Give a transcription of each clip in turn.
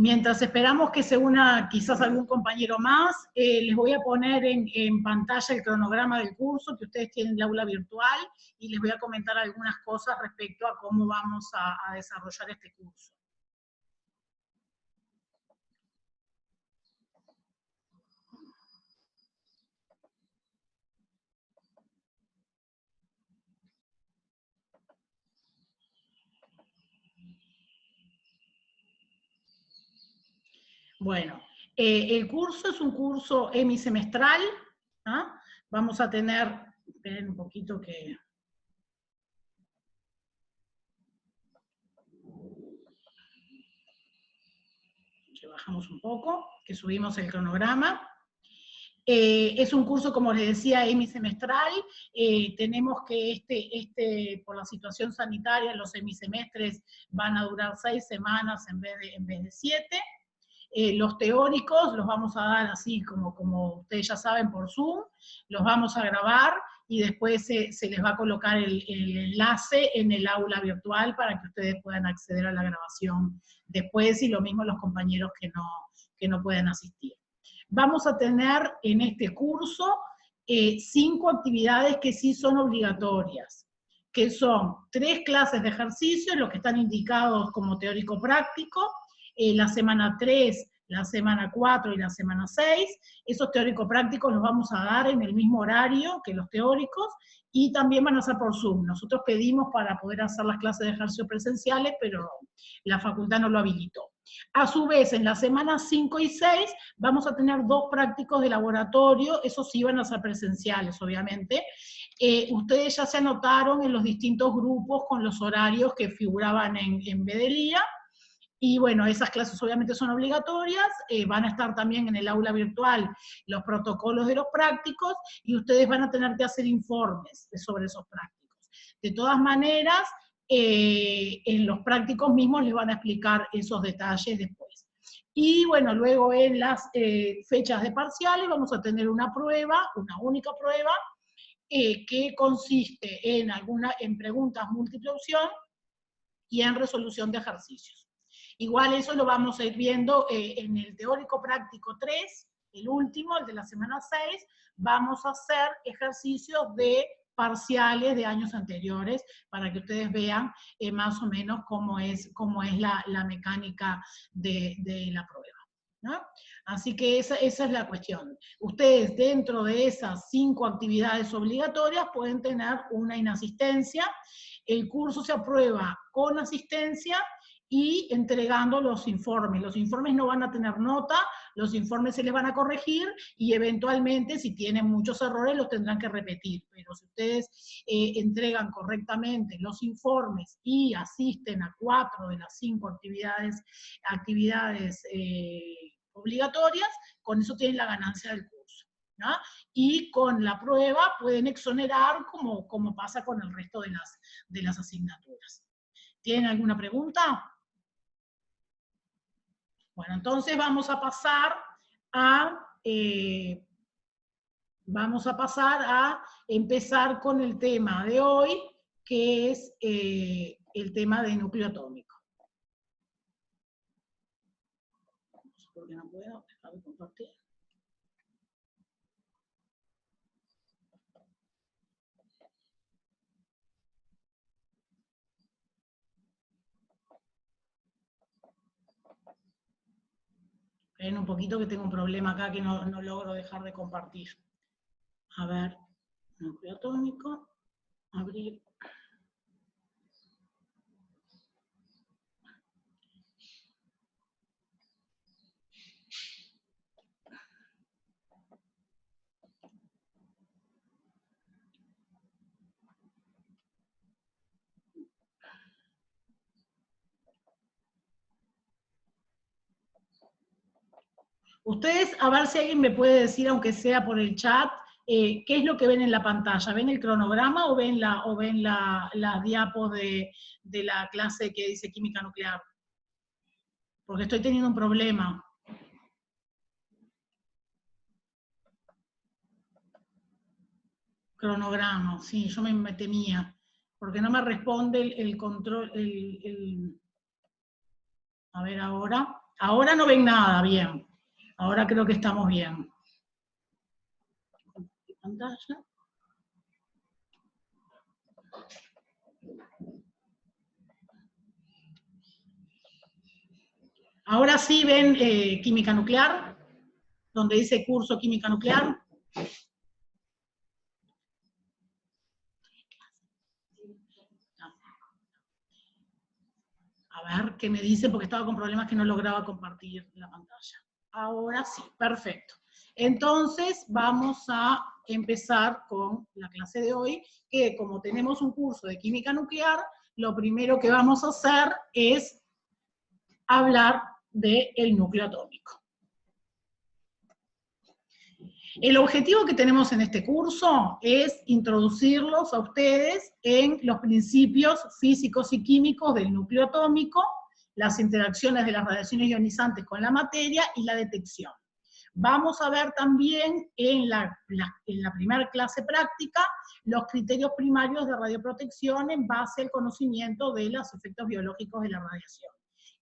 Mientras esperamos que se una quizás algún compañero más, les voy a poner en pantalla el cronograma del curso, que ustedes tienen el aula virtual, y les voy a comentar algunas cosas respecto a cómo vamos a desarrollar este curso. Bueno, el curso es un curso hemisemestral, ¿ah? Vamos a tener, esperen un poquito que bajamos un poco, que subimos el cronograma. Es un curso, como les decía, hemisemestral. Tenemos que por la situación sanitaria, los hemisemestres van a durar 6 semanas en vez de 7. Los teóricos los vamos a dar así, como ustedes ya saben, por Zoom, los vamos a grabar y después se les va a colocar el enlace en el aula virtual para que ustedes puedan acceder a la grabación después, y lo mismo los compañeros que no pueden asistir. Vamos a tener en este curso 5 actividades que sí son obligatorias, que son 3 clases de ejercicios, los que están indicados como teórico-práctico, la semana 3, la semana 4 y la semana 6, esos teórico-prácticos los vamos a dar en el mismo horario que los teóricos, y también van a ser por Zoom. Nosotros pedimos para poder hacer las clases de ejercicio presenciales, pero la facultad no lo habilitó. A su vez, en la semana 5 y 6 vamos a tener 2 prácticos de laboratorio, esos sí van a ser presenciales, obviamente. Ustedes ya se anotaron en los distintos grupos con los horarios que figuraban en Bedelía, y bueno, esas clases obviamente son obligatorias, van a estar también en el aula virtual los protocolos de los prácticos, y ustedes van a tener que hacer informes sobre esos prácticos. De todas maneras, en los prácticos mismos les van a explicar esos detalles después. Y bueno, luego en las fechas de parciales vamos a tener una prueba, una única prueba, que consiste en preguntas múltiple opción y en resolución de ejercicios. Igual eso lo vamos a ir viendo en el teórico práctico 3, el último, el de la semana 6, vamos a hacer ejercicios de parciales de años anteriores, para que ustedes vean más o menos cómo es la mecánica de la prueba, ¿no? Así que esa es la cuestión. Ustedes, dentro de esas 5 actividades obligatorias, pueden tener una inasistencia. El curso se aprueba con asistencia y entregando los informes. Los informes no van a tener nota, los informes se les van a corregir, y eventualmente, si tienen muchos errores, los tendrán que repetir. Pero si ustedes entregan correctamente los informes y asisten a 4 de las 5 actividades obligatorias, con eso tienen la ganancia del curso, ¿no? Y con la prueba pueden exonerar, como pasa con el resto de las asignaturas. ¿Tienen alguna pregunta? Bueno, entonces vamos a pasar a empezar con el tema de hoy, que es el tema de núcleo atómico. No sé por qué no puedo dejar de compartir. Esperen un poquito que tengo un problema acá que no logro dejar de compartir. A ver, núcleo atómico, abrir. Ustedes, a ver si alguien me puede decir, aunque sea por el chat, ¿qué es lo que ven en la pantalla? ¿Ven el cronograma o ven las diapos de la clase que dice química nuclear? Porque estoy teniendo un problema. Cronograma, sí, yo me temía, porque no me responde el control, a ver ahora. Ahora no ven nada, bien. Ahora creo que estamos bien. Pantalla. Ahora sí ven química nuclear, donde dice curso química nuclear. A ver qué me dicen, porque estaba con problemas que no lograba compartir la pantalla. Ahora sí, perfecto. Entonces vamos a empezar con la clase de hoy, que como tenemos un curso de química nuclear, lo primero que vamos a hacer es hablar del núcleo atómico. El objetivo que tenemos en este curso es introducirlos a ustedes en los principios físicos y químicos del núcleo atómico, las interacciones de las radiaciones ionizantes con la materia y la detección. Vamos a ver también en la primera clase práctica los criterios primarios de radioprotección en base al conocimiento de los efectos biológicos de la radiación.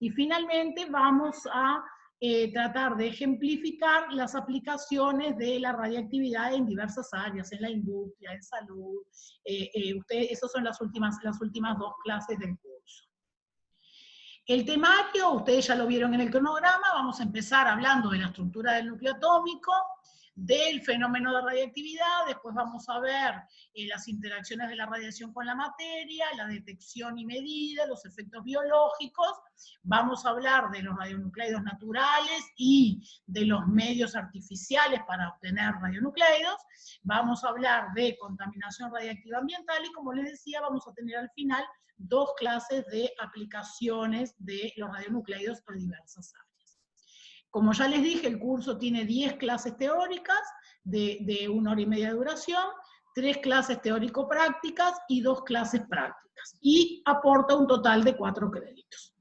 Y finalmente vamos a tratar de ejemplificar las aplicaciones de la radiactividad en diversas áreas, en la industria, en salud. Esas son las últimas dos clases del curso. El temario, ustedes ya lo vieron en el cronograma, vamos a empezar hablando de la estructura del núcleo atómico, del fenómeno de radiactividad, después vamos a ver las interacciones de la radiación con la materia, la detección y medida, los efectos biológicos, vamos a hablar de los radionucleidos naturales y de los medios artificiales para obtener radionucleidos, vamos a hablar de contaminación radiactiva ambiental y como les decía, vamos a tener al final dos clases de aplicaciones de los radionucleidos a diversas áreas. Como ya les dije, el curso tiene 10 clases teóricas de 1 hora y media de duración, 3 clases teórico-prácticas y 2 clases prácticas, y aporta un total de 4 créditos.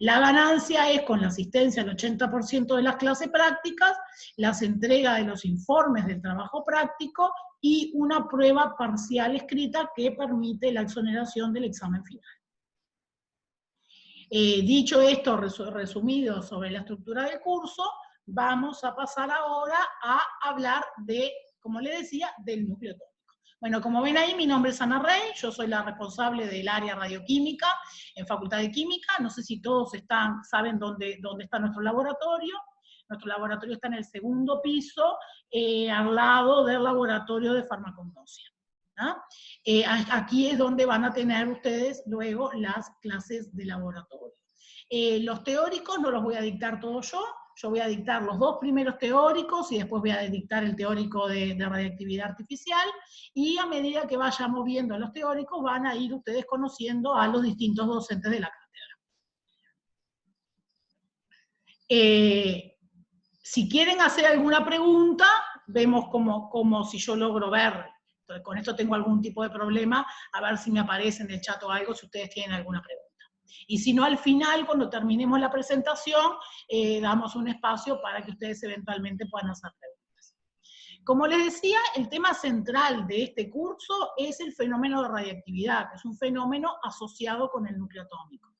La ganancia es con la asistencia al 80% de las clases prácticas, las entregas de los informes del trabajo práctico y una prueba parcial escrita que permite la exoneración del examen final. Dicho esto, resumido sobre la estructura del curso, vamos a pasar ahora a hablar de, como les decía, del núcleo atómico. Bueno, como ven ahí, mi nombre es Ana Rey, yo soy la responsable del área radioquímica en Facultad de Química. No sé si todos saben dónde está nuestro laboratorio. Nuestro laboratorio está en el segundo piso, al lado del laboratorio de farmacognosia. Aquí es donde van a tener ustedes luego las clases de laboratorio. Los teóricos no los voy a dictar todos yo voy a dictar los 2 primeros teóricos y después voy a dictar el teórico de radiactividad artificial, y a medida que vayamos viendo los teóricos van a ir ustedes conociendo a los distintos docentes de la cátedra. Si quieren hacer alguna pregunta, vemos como si yo logro ver. Entonces, con esto tengo algún tipo de problema, a ver si me aparece en el chat o algo, si ustedes tienen alguna pregunta. Y si no, al final, cuando terminemos la presentación, damos un espacio para que ustedes eventualmente puedan hacer preguntas. Como les decía, el tema central de este curso es el fenómeno de radiactividad, que es un fenómeno asociado con el núcleo atómico.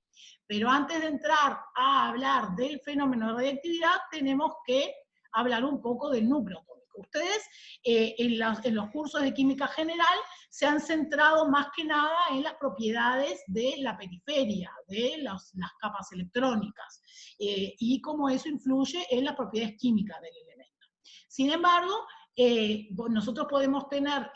Pero antes de entrar a hablar del fenómeno de radiactividad, tenemos que hablar un poco del núcleo atómico. Ustedes en los cursos de química general se han centrado más que nada en las propiedades de la periferia, de las capas electrónicas, y cómo eso influye en las propiedades químicas del elemento. Sin embargo, nosotros podemos tener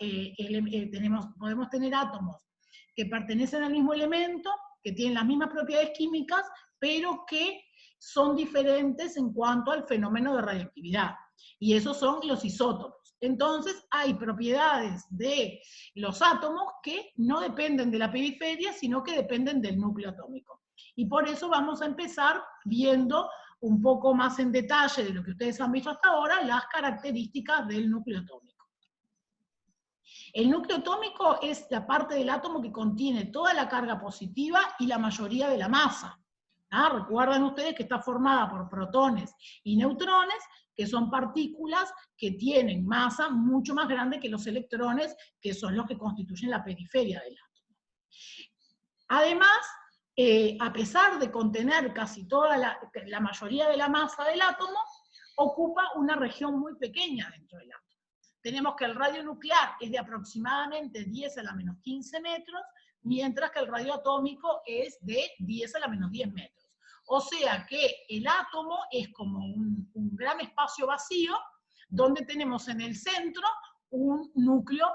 átomos que pertenecen al mismo elemento, que tienen las mismas propiedades químicas, pero que son diferentes en cuanto al fenómeno de radiactividad. Y esos son los isótopos. Entonces, hay propiedades de los átomos que no dependen de la periferia, sino que dependen del núcleo atómico. Y por eso vamos a empezar viendo un poco más en detalle de lo que ustedes han visto hasta ahora, las características del núcleo atómico. El núcleo atómico es la parte del átomo que contiene toda la carga positiva y la mayoría de la masa. Recuerden ustedes que está formada por protones y neutrones, que son partículas que tienen masa mucho más grande que los electrones, que son los que constituyen la periferia del átomo. Además, a pesar de contener casi toda la mayoría de la masa del átomo, ocupa una región muy pequeña dentro del átomo. Tenemos que el radio nuclear es de aproximadamente 10 a la menos 15 metros, mientras que el radio atómico es de 10 a la menos 10 metros. O sea que el átomo es como un gran espacio vacío, donde tenemos en el centro un núcleo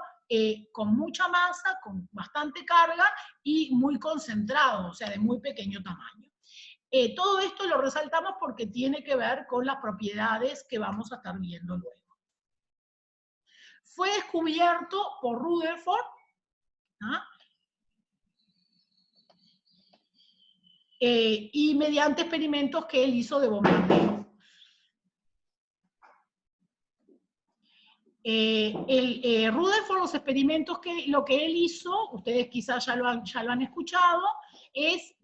con mucha masa, con bastante carga y muy concentrado, o sea, de muy pequeño tamaño. Todo esto lo resaltamos porque tiene que ver con las propiedades que vamos a estar viendo luego. Fue descubierto por Rutherford, ¿ah? Y mediante experimentos que él hizo de bombardeo. Rutherford, los experimentos lo que él hizo, ustedes quizás ya lo han escuchado, es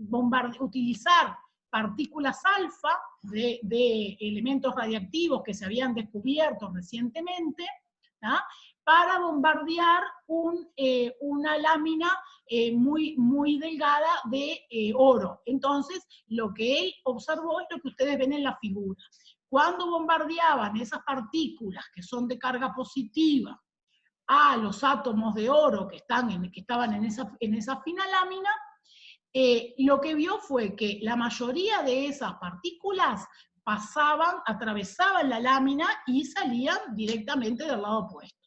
utilizar partículas alfa de elementos radiactivos que se habían descubierto recientemente, ¿ah? Para bombardear una lámina muy delgada de oro. Entonces, lo que él observó es lo que ustedes ven en la figura. Cuando bombardeaban esas partículas que son de carga positiva a los átomos de oro que estaban en esa fina lámina, lo que vio fue que la mayoría de esas partículas atravesaban la lámina y salían directamente del lado opuesto.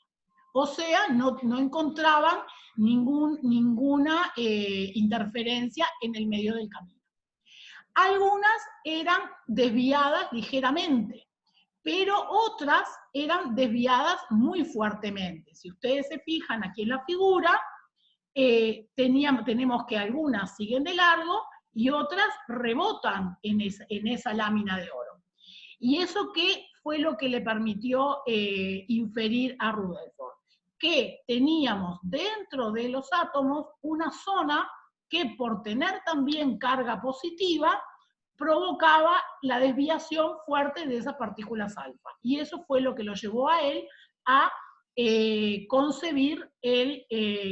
O sea, no encontraban ninguna interferencia en el medio del camino. Algunas eran desviadas ligeramente, pero otras eran desviadas muy fuertemente. Si ustedes se fijan aquí en la figura, tenemos que algunas siguen de largo y otras rebotan en esa lámina de oro. ¿Y eso qué fue lo que le permitió inferir a Rutherford? Que teníamos dentro de los átomos una zona que por tener también carga positiva, provocaba la desviación fuerte de esas partículas alfa. Y eso fue lo que lo llevó a él a concebir el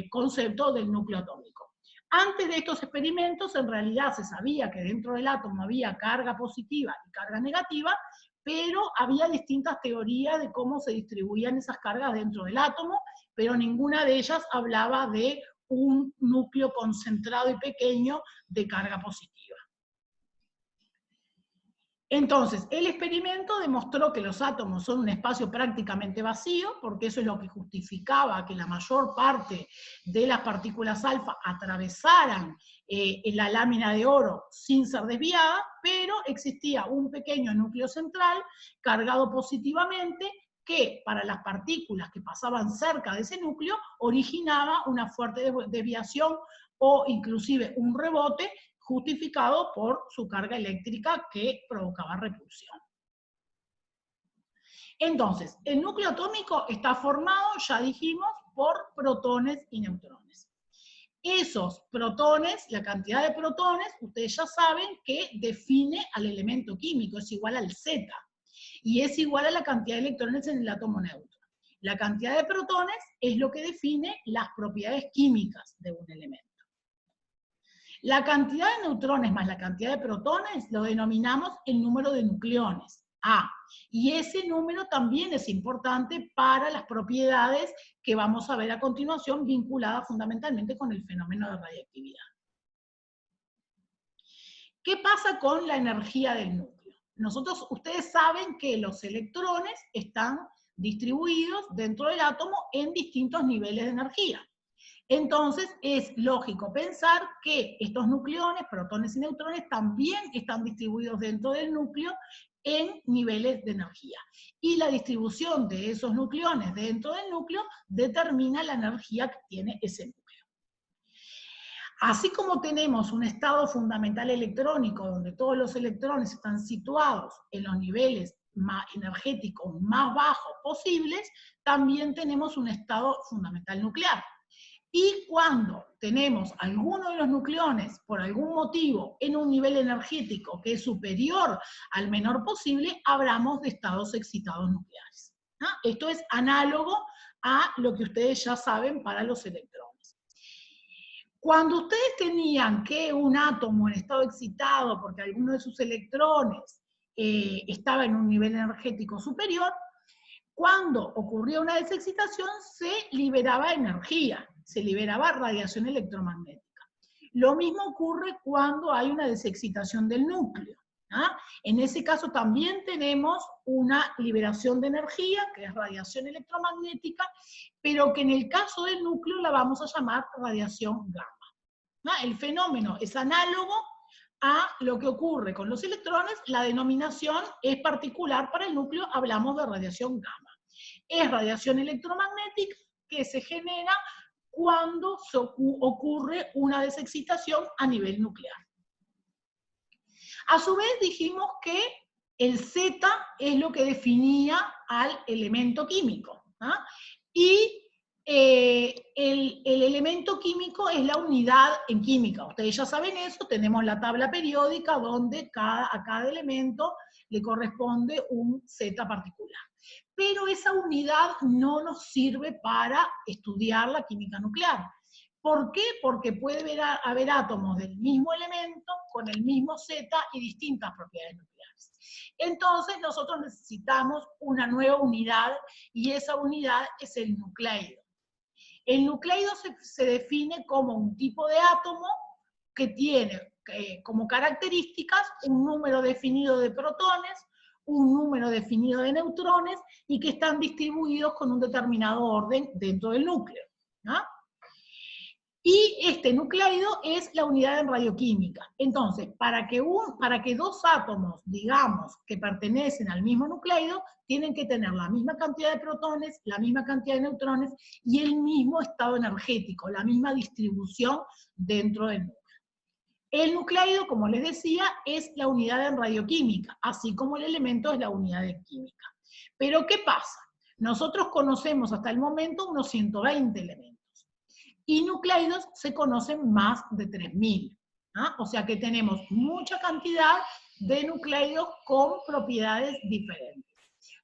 concepto del núcleo atómico. Antes de estos experimentos, en realidad se sabía que dentro del átomo había carga positiva y carga negativa, pero había distintas teorías de cómo se distribuían esas cargas dentro del átomo, pero ninguna de ellas hablaba de un núcleo concentrado y pequeño de carga positiva. Entonces, el experimento demostró que los átomos son un espacio prácticamente vacío, porque eso es lo que justificaba que la mayor parte de las partículas alfa atravesaran la lámina de oro sin ser desviada, pero existía un pequeño núcleo central cargado positivamente que para las partículas que pasaban cerca de ese núcleo originaba una fuerte desviación o inclusive un rebote justificado por su carga eléctrica que provocaba repulsión. Entonces, el núcleo atómico está formado, ya dijimos, por protones y neutrones. Esos protones, la cantidad de protones, ustedes ya saben que define al elemento químico, es igual al Z, y es igual a la cantidad de electrones en el átomo neutro. La cantidad de protones es lo que define las propiedades químicas de un elemento. La cantidad de neutrones más la cantidad de protones lo denominamos el número de nucleones, A. Y ese número también es importante para las propiedades que vamos a ver a continuación, vinculadas fundamentalmente con el fenómeno de radiactividad. ¿Qué pasa con la energía del núcleo? Ustedes saben que los electrones están distribuidos dentro del átomo en distintos niveles de energía. Entonces, es lógico pensar que estos nucleones, protones y neutrones, también están distribuidos dentro del núcleo en niveles de energía. Y la distribución de esos nucleones dentro del núcleo determina la energía que tiene ese núcleo. Así como tenemos un estado fundamental electrónico, donde todos los electrones están situados en los niveles energéticos más bajos posibles, también tenemos un estado fundamental nuclear. Y cuando tenemos alguno de los nucleones, por algún motivo, en un nivel energético que es superior al menor posible, hablamos de estados excitados nucleares. ¿No? Esto es análogo a lo que ustedes ya saben para los electrones. Cuando ustedes tenían que un átomo en estado excitado porque alguno de sus electrones estaba en un nivel energético superior, cuando ocurría una desexcitación se liberaba energía, se liberaba radiación electromagnética. Lo mismo ocurre cuando hay una desexcitación del núcleo. ¿Ah? En ese caso también tenemos una liberación de energía, que es radiación electromagnética, pero que en el caso del núcleo la vamos a llamar radiación gamma. ¿Ah? El fenómeno es análogo a lo que ocurre con los electrones, la denominación es particular para el núcleo, hablamos de radiación gamma. Es radiación electromagnética que se genera cuando ocurre una desexcitación a nivel nuclear. A su vez dijimos que el Z es lo que definía al elemento químico, ¿ah? Y el elemento químico es la unidad en química. Ustedes ya saben eso, tenemos la tabla periódica donde a cada elemento le corresponde un Z particular. Pero esa unidad no nos sirve para estudiar la química nuclear. ¿Por qué? Porque puede haber átomos del mismo elemento con el mismo Z y distintas propiedades nucleares. Entonces nosotros necesitamos una nueva unidad y esa unidad es el nucleido. El nucleido se define como un tipo de átomo que tiene como características un número definido de protones, un número definido de neutrones y que están distribuidos con un determinado orden dentro del núcleo, ¿no? Y este nucleido es la unidad en radioquímica. Entonces, para que dos átomos, digamos, que pertenecen al mismo nucleido, tienen que tener la misma cantidad de protones, la misma cantidad de neutrones y el mismo estado energético, la misma distribución dentro del núcleo. El nucleido, como les decía, es la unidad en radioquímica, así como el elemento es la unidad en química. Pero, ¿qué pasa? Nosotros conocemos hasta el momento unos 120 elementos. Y nucleidos se conocen más de 3000. ¿Ah? O sea que tenemos mucha cantidad de nucleidos con propiedades diferentes.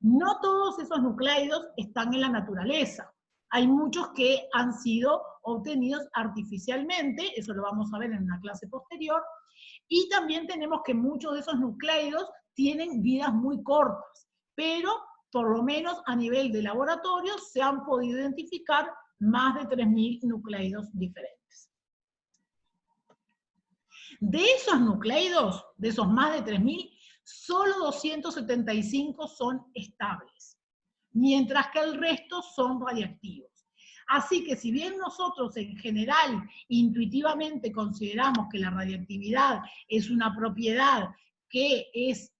No todos esos nucleidos están en la naturaleza. Hay muchos que han sido obtenidos artificialmente, eso lo vamos a ver en una clase posterior, y también tenemos que muchos de esos nucleidos tienen vidas muy cortas, pero por lo menos a nivel de laboratorio se han podido identificar más de 3000 nucleidos diferentes. De esos nucleidos, de esos más de 3000, solo 275 son estables, mientras que el resto son radiactivos. Así que si bien nosotros en general intuitivamente consideramos que la radiactividad es una propiedad que es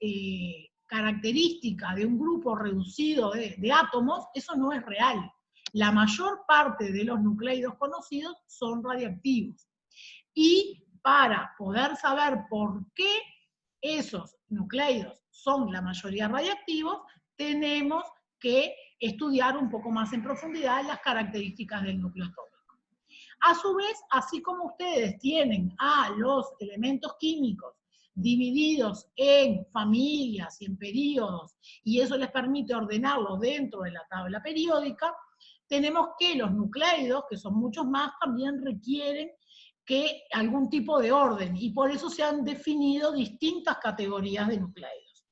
característica de un grupo reducido de átomos, eso no es real. La mayor parte de los nucleidos conocidos son radiactivos. Y para poder saber por qué esos nucleidos son la mayoría radiactivos, tenemos que estudiar un poco más en profundidad las características del núcleo atómico. A su vez, así como ustedes tienen a los elementos químicos divididos en familias y en períodos, y eso les permite ordenarlos dentro de la tabla periódica, tenemos que los nucleidos, que son muchos más, también requieren que algún tipo de orden, y por eso se han definido distintas categorías de nucleidos.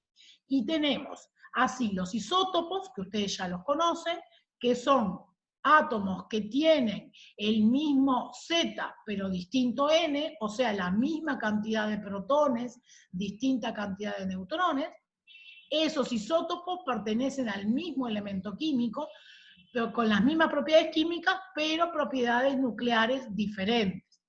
Y tenemos así los isótopos, que ustedes ya los conocen, que son átomos que tienen el mismo Z, pero distinto N, o sea, la misma cantidad de protones, distinta cantidad de neutrones. Esos isótopos pertenecen al mismo elemento químico, pero con las mismas propiedades químicas, pero propiedades nucleares diferentes.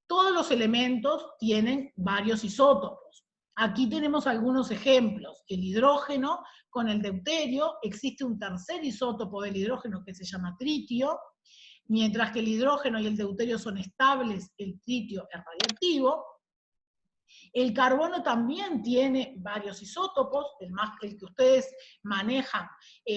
Todos los elementos tienen varios isótopos. Aquí tenemos algunos ejemplos. El hidrógeno con el deuterio, existe un tercer isótopo del hidrógeno que se llama tritio, mientras que el hidrógeno y el deuterio son estables, el tritio es radiactivo. El carbono también tiene varios isótopos, el que ustedes manejan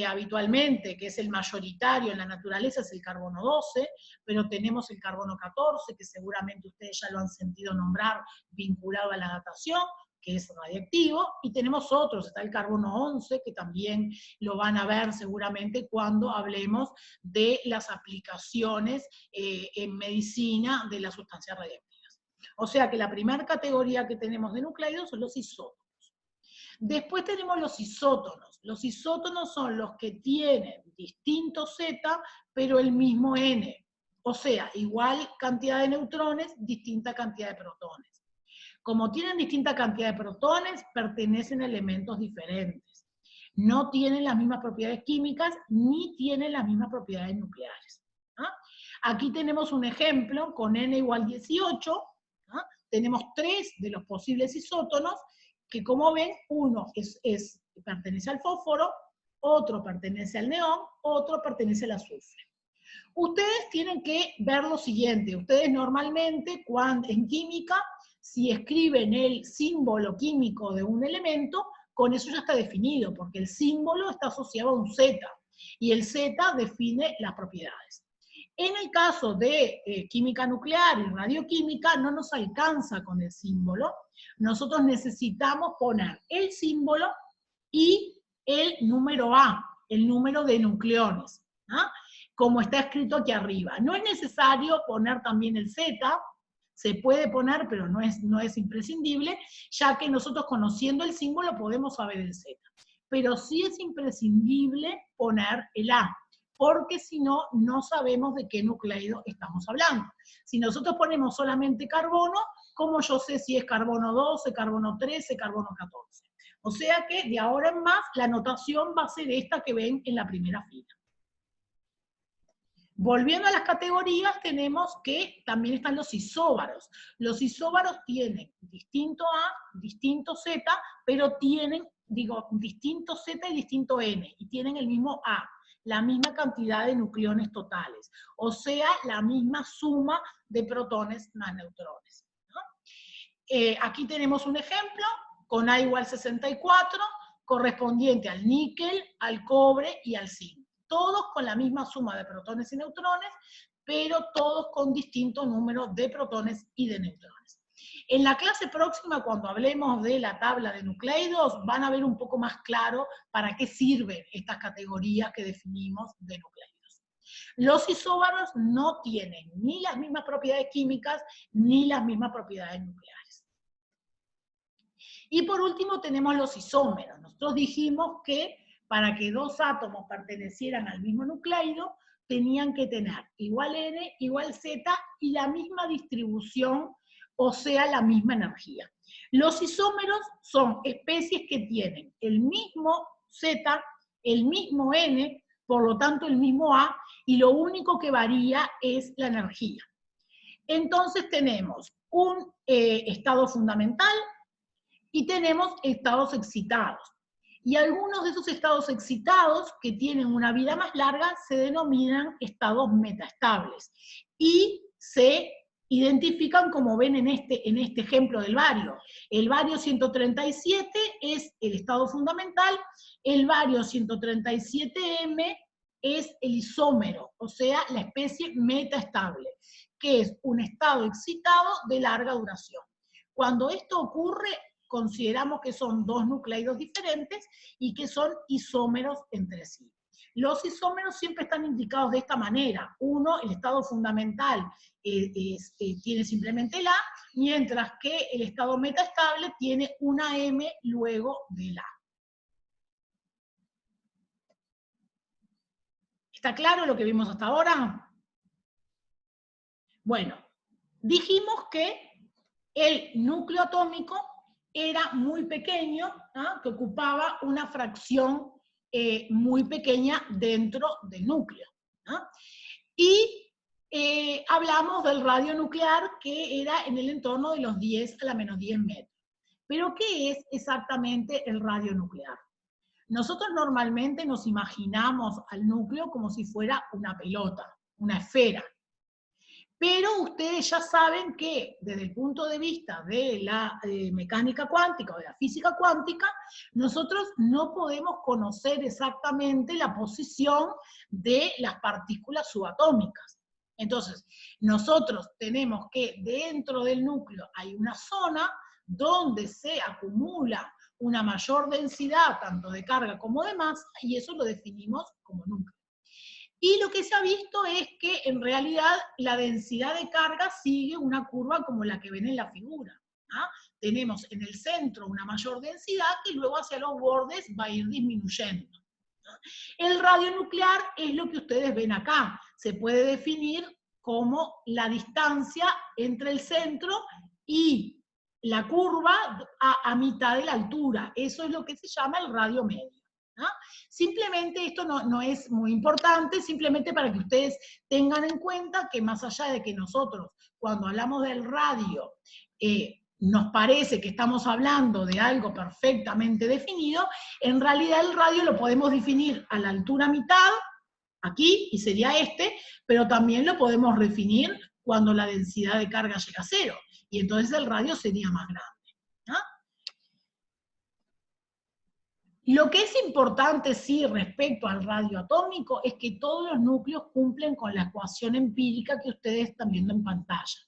habitualmente, que es el mayoritario en la naturaleza, es el carbono 12, pero tenemos el carbono 14, que seguramente ustedes ya lo han sentido nombrar vinculado a la datación, que es radiactivo, y tenemos otros, está el carbono 11, que también lo van a ver seguramente cuando hablemos de las aplicaciones en medicina de las sustancias radiactivas. O sea que la primera categoría que tenemos de nucleidos son los isótopos. Después tenemos los isótonos. Los isótonos son los que tienen distinto Z, pero el mismo N. O sea, igual cantidad de neutrones, distinta cantidad de protones. Como tienen distinta cantidad de protones, pertenecen a elementos diferentes. No tienen las mismas propiedades químicas, ni tienen las mismas propiedades nucleares. ¿Ah? Aquí tenemos un ejemplo con N igual 18. ¿Ah? Tenemos 3 de los posibles isótonos, que como ven, uno pertenece al fósforo, otro pertenece al neón, otro pertenece al azufre. Ustedes tienen que ver lo siguiente, ustedes normalmente en química, si escriben el símbolo químico de un elemento, con eso ya está definido, porque el símbolo está asociado a un Z, y el Z define las propiedades. En el caso de química nuclear y radioquímica, no nos alcanza con el símbolo, nosotros necesitamos poner el símbolo y el número A, el número de nucleones, ¿ah? Como está escrito aquí arriba. No es necesario poner también el Z, se puede poner, pero no es imprescindible, ya que nosotros conociendo el símbolo podemos saber el Z. Pero sí es imprescindible poner el A, porque si no, no sabemos de qué nucleido estamos hablando. Si nosotros ponemos solamente carbono, ¿cómo yo sé si es carbono 12, carbono 13, carbono 14? O sea que de ahora en más la notación va a ser esta que ven en la primera fila. Volviendo a las categorías, tenemos que también están los isóbaros. Los isóbaros tienen distinto A, distinto Z, pero tienen, distinto Z y distinto N, y tienen el mismo A, la misma cantidad de nucleones totales, o sea, la misma suma de protones más neutrones, ¿no? Aquí tenemos un ejemplo, con A igual 64, correspondiente al níquel, al cobre y al zinc. Todos con la misma suma de protones y neutrones, pero todos con distinto número de protones y de neutrones. En la clase próxima, cuando hablemos de la tabla de nucleidos, van a ver un poco más claro para qué sirven estas categorías que definimos de nucleidos. Los isóbaros no tienen ni las mismas propiedades químicas, ni las mismas propiedades nucleares. Y por último tenemos los isómeros. Nosotros dijimos que para que dos átomos pertenecieran al mismo nucleido, tenían que tener igual N, igual Z y la misma distribución, o sea, la misma energía. Los isómeros son especies que tienen el mismo Z, el mismo N, por lo tanto el mismo A, y lo único que varía es la energía. Entonces tenemos un estado fundamental y tenemos estados excitados. Y algunos de esos estados excitados, que tienen una vida más larga, se denominan estados metaestables. Y se identifican, como ven en este ejemplo del bario. El bario 137 es el estado fundamental, el bario 137M es el isómero, o sea, la especie metaestable, que es un estado excitado de larga duración. Cuando esto ocurre, consideramos que son dos nucleidos diferentes y que son isómeros entre sí. Los isómeros siempre están indicados de esta manera. Uno, el estado fundamental, tiene simplemente el A, mientras que el estado metaestable tiene una M luego del A. ¿Está claro lo que vimos hasta ahora? Bueno, dijimos que el núcleo atómico era muy pequeño, ¿ah? Que ocupaba una fracción muy pequeña dentro del núcleo, ¿ah? Y hablamos del radio nuclear, que era en el entorno de los 10 a la menos 10 metros. ¿Pero qué es exactamente el radio nuclear? Nosotros normalmente nos imaginamos al núcleo como si fuera una pelota, una esfera. Pero ustedes ya saben que desde el punto de vista de la mecánica cuántica o de la física cuántica, nosotros no podemos conocer exactamente la posición de las partículas subatómicas. Entonces, nosotros tenemos que dentro del núcleo hay una zona donde se acumula una mayor densidad, tanto de carga como de masa, y eso lo definimos como núcleo. Y lo que se ha visto es que en realidad la densidad de carga sigue una curva como la que ven en la figura. Tenemos en el centro una mayor densidad que luego hacia los bordes va a ir disminuyendo. El radio nuclear es lo que ustedes ven acá. Se puede definir como la distancia entre el centro y la curva a mitad de la altura. Eso es lo que se llama el radio medio. Simplemente esto no es muy importante, simplemente para que ustedes tengan en cuenta que más allá de que nosotros, cuando hablamos del radio, nos parece que estamos hablando de algo perfectamente definido, en realidad el radio lo podemos definir a la altura mitad, aquí, y sería pero también lo podemos definir cuando la densidad de carga llega a 0, y entonces el radio sería más grande. Lo que es importante, sí, respecto al radio atómico, es que todos los núcleos cumplen con la ecuación empírica que ustedes están viendo en pantalla.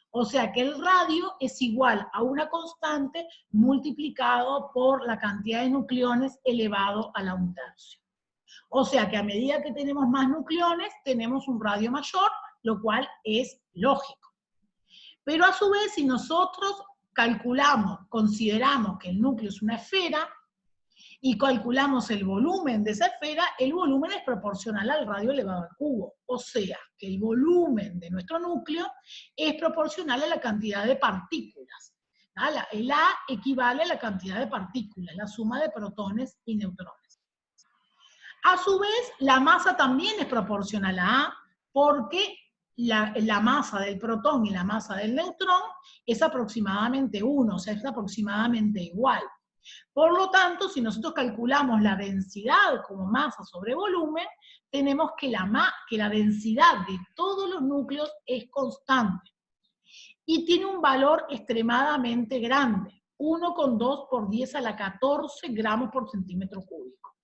O sea que el radio es igual a una constante multiplicado por la cantidad de nucleones elevado a la 1/3. O sea que a medida que tenemos más nucleones, tenemos un radio mayor, lo cual es lógico. Pero a su vez, si nosotros consideramos que el núcleo es una esfera, y calculamos el volumen de esa esfera, el volumen es proporcional al radio elevado al cubo. O sea, que el volumen de nuestro núcleo es proporcional a la cantidad de partículas. El A equivale a la cantidad de partículas, la suma de protones y neutrones. A su vez, la masa también es proporcional a A, porque la masa del protón y la masa del neutrón es aproximadamente 1, o sea, es aproximadamente igual. Por lo tanto, si nosotros calculamos la densidad como masa sobre volumen, tenemos que la densidad de todos los núcleos es constante. Y tiene un valor extremadamente grande, 1,2 por 10 a la 14 gramos por centímetro cúbico.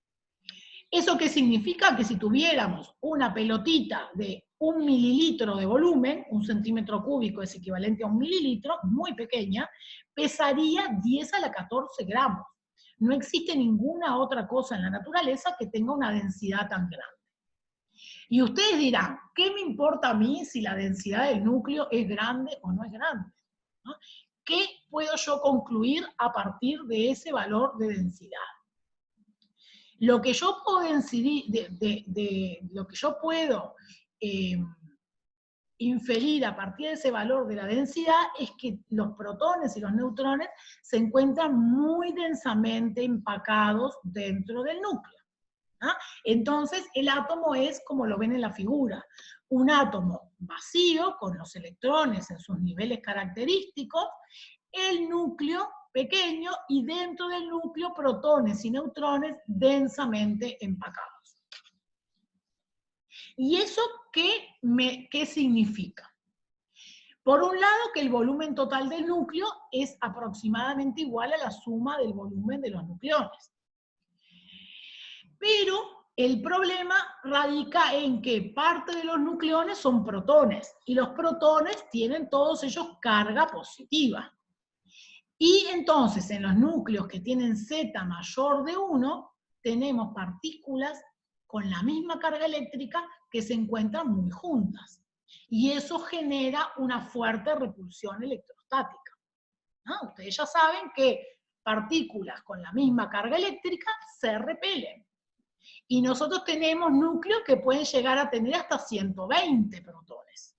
¿Eso qué significa? Que si tuviéramos una pelotita de 1 mililitro de volumen, un centímetro cúbico es equivalente a 1 mililitro, muy pequeña, pesaría 10 a la 14 gramos. No existe ninguna otra cosa en la naturaleza que tenga una densidad tan grande. Y ustedes dirán, ¿qué me importa a mí si la densidad del núcleo es grande o no es grande? ¿Qué puedo yo concluir a partir de ese valor de densidad? Lo que yo puedo inferir a partir de ese valor de la densidad es que los protones y los neutrones se encuentran muy densamente empacados dentro del núcleo. Entonces, el átomo es como lo ven en la figura, un átomo vacío con los electrones en sus niveles característicos, el núcleo pequeño y dentro del núcleo protones y neutrones densamente empacados. ¿Y eso qué significa? Por un lado, que el volumen total del núcleo es aproximadamente igual a la suma del volumen de los nucleones. Pero el problema radica en que parte de los nucleones son protones, y los protones tienen todos ellos carga positiva. Y entonces, en los núcleos que tienen Z mayor de 1, tenemos partículas con la misma carga eléctrica que se encuentran muy juntas. Y eso genera una fuerte repulsión electrostática. Ustedes ya saben que partículas con la misma carga eléctrica se repelen. Y nosotros tenemos núcleos que pueden llegar a tener hasta 120 protones.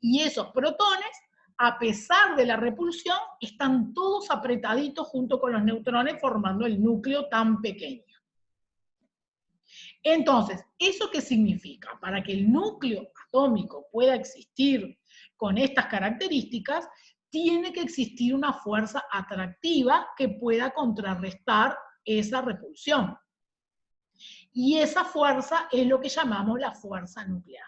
Y esos protones, a pesar de la repulsión, están todos apretaditos junto con los neutrones formando el núcleo tan pequeño. Entonces, ¿eso qué significa? Para que el núcleo atómico pueda existir con estas características, tiene que existir una fuerza atractiva que pueda contrarrestar esa repulsión. Y esa fuerza es lo que llamamos la fuerza nuclear.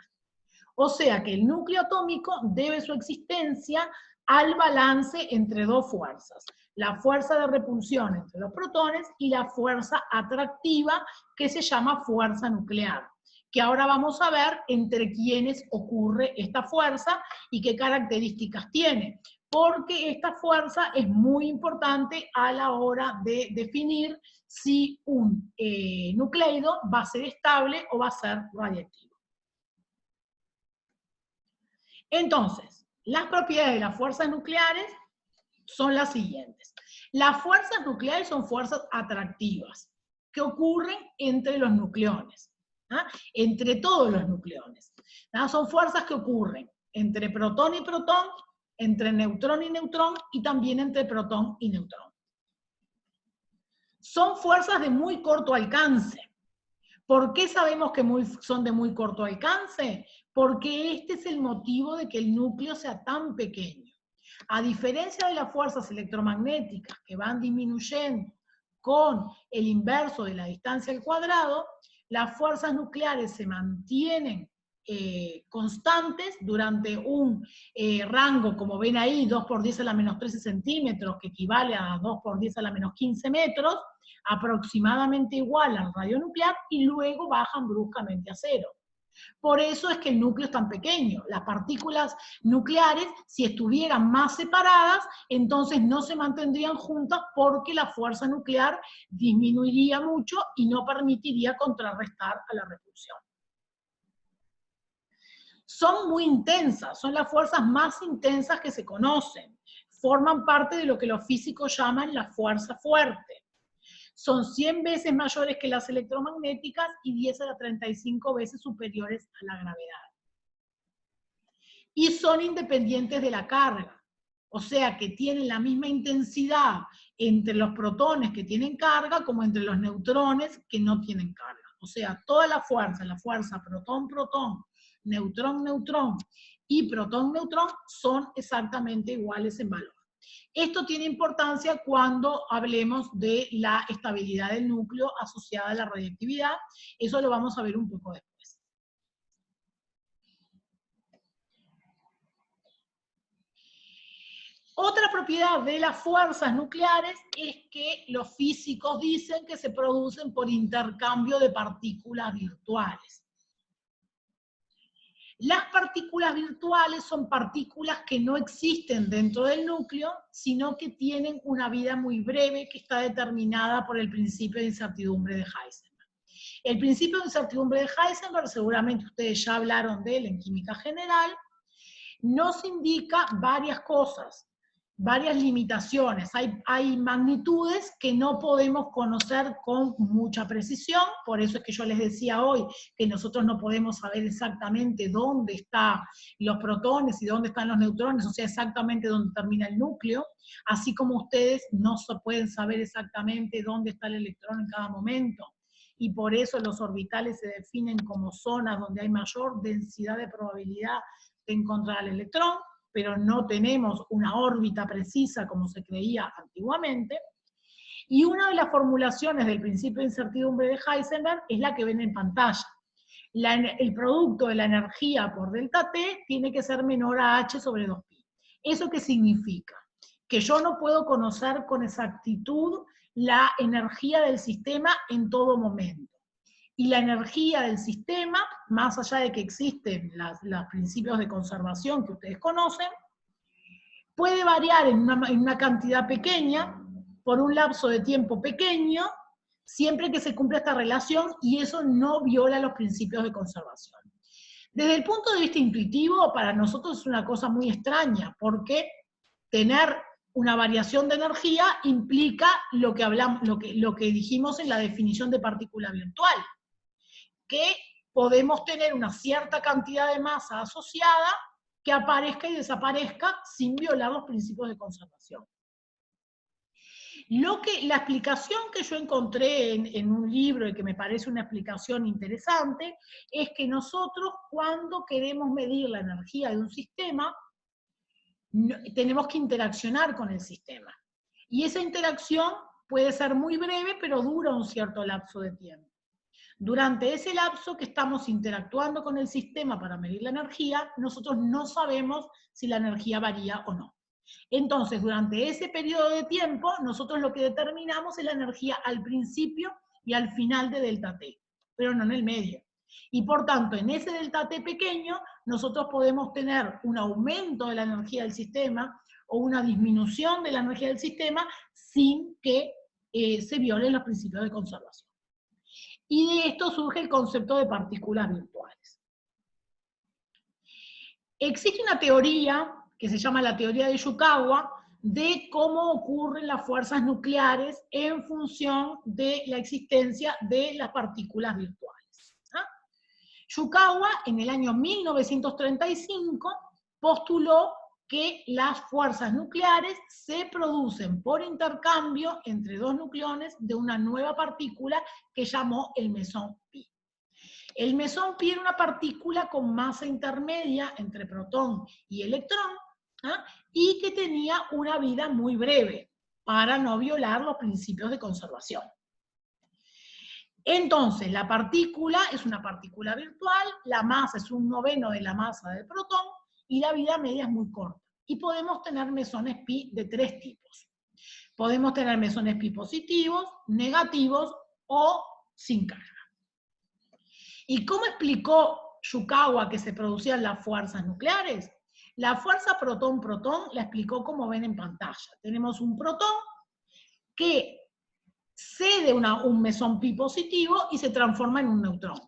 O sea que el núcleo atómico debe su existencia al balance entre dos fuerzas. La fuerza de repulsión entre los protones y la fuerza atractiva que se llama fuerza nuclear. Que ahora vamos a ver entre quiénes ocurre esta fuerza y qué características tiene. porque esta fuerza es muy importante a la hora de definir si un nucleido va a ser estable o va a ser radiactivo. Entonces, las propiedades de las fuerzas nucleares son las siguientes. Las fuerzas nucleares son fuerzas atractivas que ocurren entre los nucleones, ¿ah? Entre todos los nucleones. ¿Ah? Son fuerzas que ocurren entre protón y protón, entre neutrón y neutrón, y también entre protón y neutrón. Son fuerzas de muy corto alcance. ¿Por qué sabemos que son de muy corto alcance? Porque este es el motivo de que el núcleo sea tan pequeño. A diferencia de las fuerzas electromagnéticas que van disminuyendo con el inverso de la distancia al cuadrado, las fuerzas nucleares se mantienen constantes durante un rango, como ven ahí, 2 por 10 a la menos 13 centímetros, que equivale a 2 por 10 a la menos 15 metros, aproximadamente igual al radio nuclear, y luego bajan bruscamente a cero. Por eso es que el núcleo es tan pequeño. Las partículas nucleares, si estuvieran más separadas, entonces no se mantendrían juntas porque la fuerza nuclear disminuiría mucho y no permitiría contrarrestar a la repulsión. Son muy intensas, son las fuerzas más intensas que se conocen. Forman parte de lo que los físicos llaman la fuerza fuerte. Son 100 veces mayores que las electromagnéticas y 10 a la 35 veces superiores a la gravedad. Y son independientes de la carga, o sea que tienen la misma intensidad entre los protones que tienen carga como entre los neutrones que no tienen carga. O sea, toda la fuerza protón-protón, neutrón-neutrón y protón-neutrón son exactamente iguales en valor. Esto tiene importancia cuando hablemos de la estabilidad del núcleo asociada a la radiactividad. Eso lo vamos a ver un poco después. Otra propiedad de las fuerzas nucleares es que los físicos dicen que se producen por intercambio de partículas virtuales. Las partículas virtuales son partículas que no existen dentro del núcleo, sino que tienen una vida muy breve que está determinada por el principio de incertidumbre de Heisenberg. El principio de incertidumbre de Heisenberg, seguramente ustedes ya hablaron de él en química general, nos indica varias cosas, varias limitaciones. Hay magnitudes que no podemos conocer con mucha precisión, por eso es que yo les decía hoy que nosotros no podemos saber exactamente dónde están los protones y dónde están los neutrones, o sea, exactamente dónde termina el núcleo, así como ustedes no se pueden saber exactamente dónde está el electrón en cada momento. Y por eso los orbitales se definen como zonas donde hay mayor densidad de probabilidad de encontrar al electrón, pero no tenemos una órbita precisa como se creía antiguamente. Y una de las formulaciones del principio de incertidumbre de Heisenberg es la que ven en pantalla. El producto de la energía por delta T tiene que ser menor a H sobre 2pi. ¿Eso qué significa? Que yo no puedo conocer con exactitud la energía del sistema en todo momento. Y la energía del sistema, más allá de que existen los principios de conservación que ustedes conocen, puede variar en una cantidad pequeña, por un lapso de tiempo pequeño, siempre que se cumpla esta relación, y eso no viola los principios de conservación. Desde el punto de vista intuitivo, para nosotros es una cosa muy extraña, porque tener una variación de energía implica lo que dijimos en la definición de partícula virtual, que podemos tener una cierta cantidad de masa asociada que aparezca y desaparezca sin violar los principios de conservación. La explicación que yo encontré en un libro y que me parece una explicación interesante es que nosotros cuando queremos medir la energía de un sistema tenemos que interaccionar con el sistema. Y esa interacción puede ser muy breve, pero dura un cierto lapso de tiempo. Durante ese lapso que estamos interactuando con el sistema para medir la energía, nosotros no sabemos si la energía varía o no. Entonces, durante ese periodo de tiempo, nosotros lo que determinamos es la energía al principio y al final de delta T, pero no en el medio. Y por tanto, en ese delta T pequeño, nosotros podemos tener un aumento de la energía del sistema, o una disminución de la energía del sistema sin que se violen los principios de conservación. Y de esto surge el concepto de partículas virtuales. Existe una teoría que se llama la teoría de Yukawa, de cómo ocurren las fuerzas nucleares en función de la existencia de las partículas virtuales. Yukawa, en el año 1935, postuló que las fuerzas nucleares se producen por intercambio entre dos nucleones de una nueva partícula que llamó el mesón pi. El mesón pi era una partícula con masa intermedia entre protón y electrón, y que tenía una vida muy breve, para no violar los principios de conservación. Entonces, la partícula es una partícula virtual, la masa es 1/9 de la masa del protón, y la vida media es muy corta. Y podemos tener mesones pi de 3 tipos. Podemos tener mesones pi positivos, negativos o sin carga. ¿Y cómo explicó Yukawa que se producían las fuerzas nucleares? La fuerza protón-protón la explicó como ven en pantalla. Tenemos un protón que cede un mesón pi positivo y se transforma en un neutrón.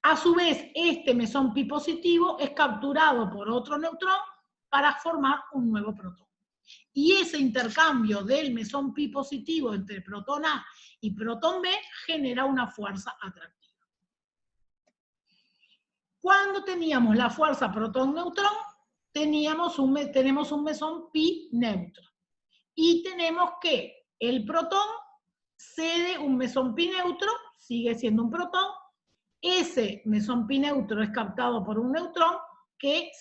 A su vez, este mesón pi positivo es capturado por otro neutrón para formar un nuevo protón. Y ese intercambio del mesón pi positivo entre protón A y protón B genera una fuerza atractiva. Cuando teníamos la fuerza protón-neutrón, tenemos un mesón pi neutro. Y tenemos que el protón cede un mesón pi neutro, sigue siendo un protón. Ese mesón pi neutro es captado por un neutrón que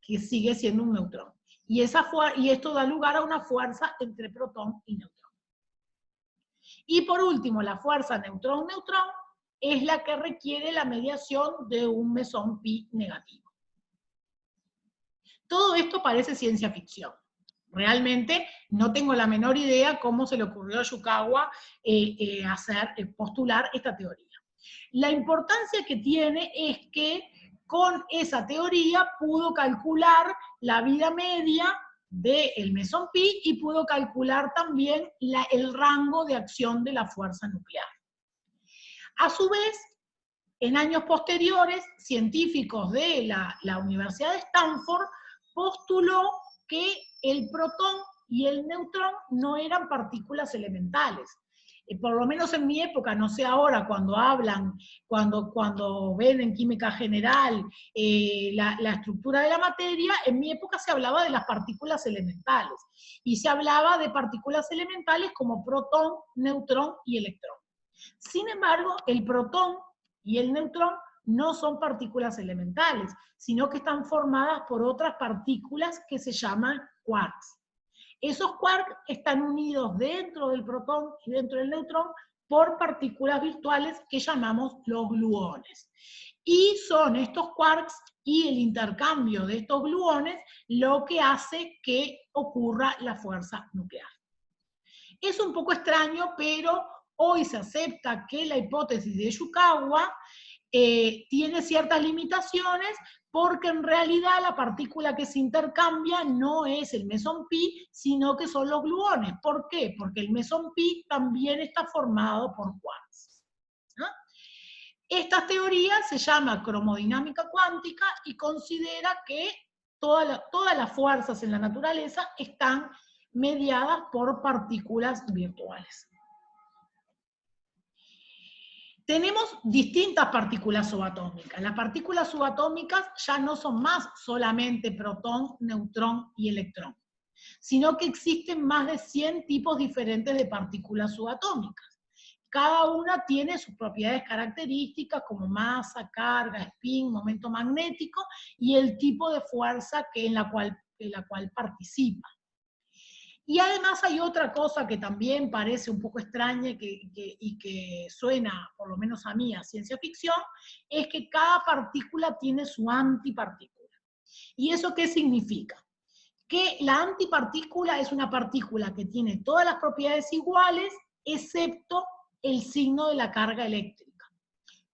sigue siendo un neutrón. Y esto da lugar a una fuerza entre protón y neutrón. Y por último, la fuerza neutrón-neutrón es la que requiere la mediación de un mesón pi negativo. Todo esto parece ciencia ficción. Realmente no tengo la menor idea cómo se le ocurrió a Yukawa postular esta teoría. La importancia que tiene es que con esa teoría pudo calcular la vida media del mesón pi y pudo calcular también el rango de acción de la fuerza nuclear. A su vez, en años posteriores, científicos de la Universidad de Stanford postuló que el protón y el neutrón no eran partículas elementales. Por lo menos en mi época, no sé ahora, cuando ven en química general la estructura de la materia, en mi época se hablaba de las partículas elementales. Y se hablaba de partículas elementales como protón, neutrón y electrón. Sin embargo, el protón y el neutrón no son partículas elementales, sino que están formadas por otras partículas que se llaman quarks. Esos quarks están unidos dentro del protón y dentro del neutrón por partículas virtuales que llamamos los gluones. Y son estos quarks y el intercambio de estos gluones lo que hace que ocurra la fuerza nuclear. Es un poco extraño, pero hoy se acepta que la hipótesis de Yukawa tiene ciertas limitaciones, porque en realidad la partícula que se intercambia no es el mesón pi, sino que son los gluones. ¿Por qué? Porque el mesón pi también está formado por quarks. Esta teoría se llama cromodinámica cuántica y considera que todas las fuerzas en la naturaleza están mediadas por partículas virtuales. Tenemos distintas partículas subatómicas. Las partículas subatómicas ya no son más solamente protón, neutrón y electrón, sino que existen más de 100 tipos diferentes de partículas subatómicas. Cada una tiene sus propiedades características como masa, carga, spin, momento magnético y el tipo de fuerza en la cual participa. Y además hay otra cosa que también parece un poco extraña y que suena, por lo menos a mí, a ciencia ficción, es que cada partícula tiene su antipartícula. ¿Y eso qué significa? Que la antipartícula es una partícula que tiene todas las propiedades iguales, excepto el signo de la carga eléctrica.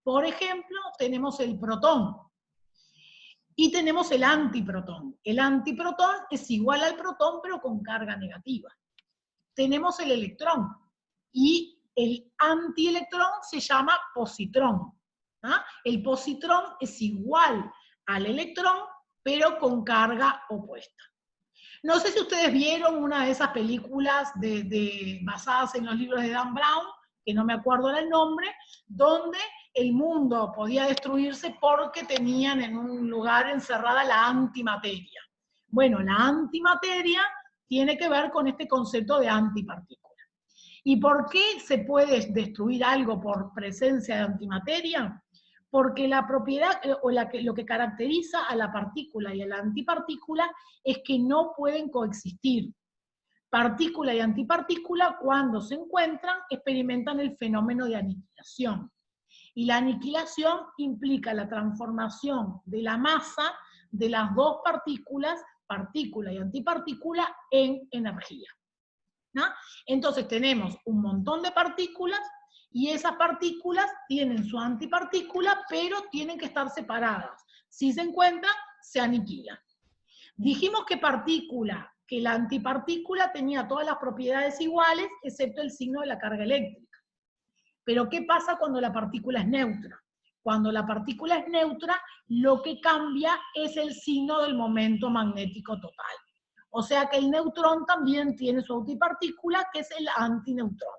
Por ejemplo, tenemos el protón. Y tenemos el antiprotón. El antiprotón es igual al protón, pero con carga negativa. Tenemos el electrón, y el antielectrón se llama positrón. ¿Ah? El positrón es igual al electrón, pero con carga opuesta. No sé si ustedes vieron una de esas películas basadas en los libros de Dan Brown, que no me acuerdo el nombre, donde el mundo podía destruirse porque tenían en un lugar encerrada la antimateria. Bueno, la antimateria tiene que ver con este concepto de antipartícula. ¿Y por qué se puede destruir algo por presencia de antimateria? Porque la propiedad, o lo que caracteriza a la partícula y a la antipartícula es que no pueden coexistir. Partícula y antipartícula, cuando se encuentran, experimentan el fenómeno de aniquilación. Y la aniquilación implica la transformación de la masa de las dos partículas, partícula y antipartícula, en energía. ¿No? Entonces tenemos un montón de partículas, y esas partículas tienen su antipartícula, pero tienen que estar separadas. Si se encuentran, se aniquilan. Dijimos que la antipartícula tenía todas las propiedades iguales, excepto el signo de la carga eléctrica. Pero ¿qué pasa cuando la partícula es neutra? Cuando la partícula es neutra, lo que cambia es el signo del momento magnético total. O sea que el neutrón también tiene su antipartícula, que es el antineutrón.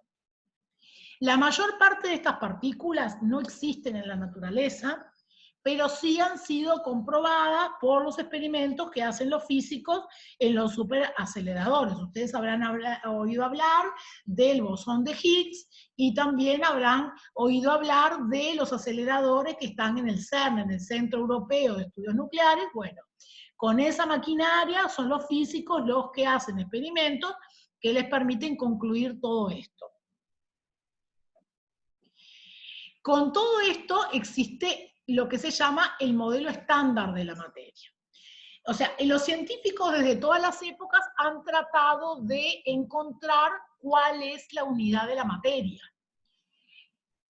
La mayor parte de estas partículas no existen en la naturaleza, pero sí han sido comprobadas por los experimentos que hacen los físicos en los superaceleradores. Ustedes habrán oído hablar del bosón de Higgs, y también habrán oído hablar de los aceleradores que están en el CERN, en el Centro Europeo de Estudios Nucleares. Bueno, con esa maquinaria son los físicos los que hacen experimentos que les permiten concluir todo esto. Con todo esto existe lo que se llama el modelo estándar de la materia. O sea, los científicos desde todas las épocas han tratado de encontrar cuál es la unidad de la materia.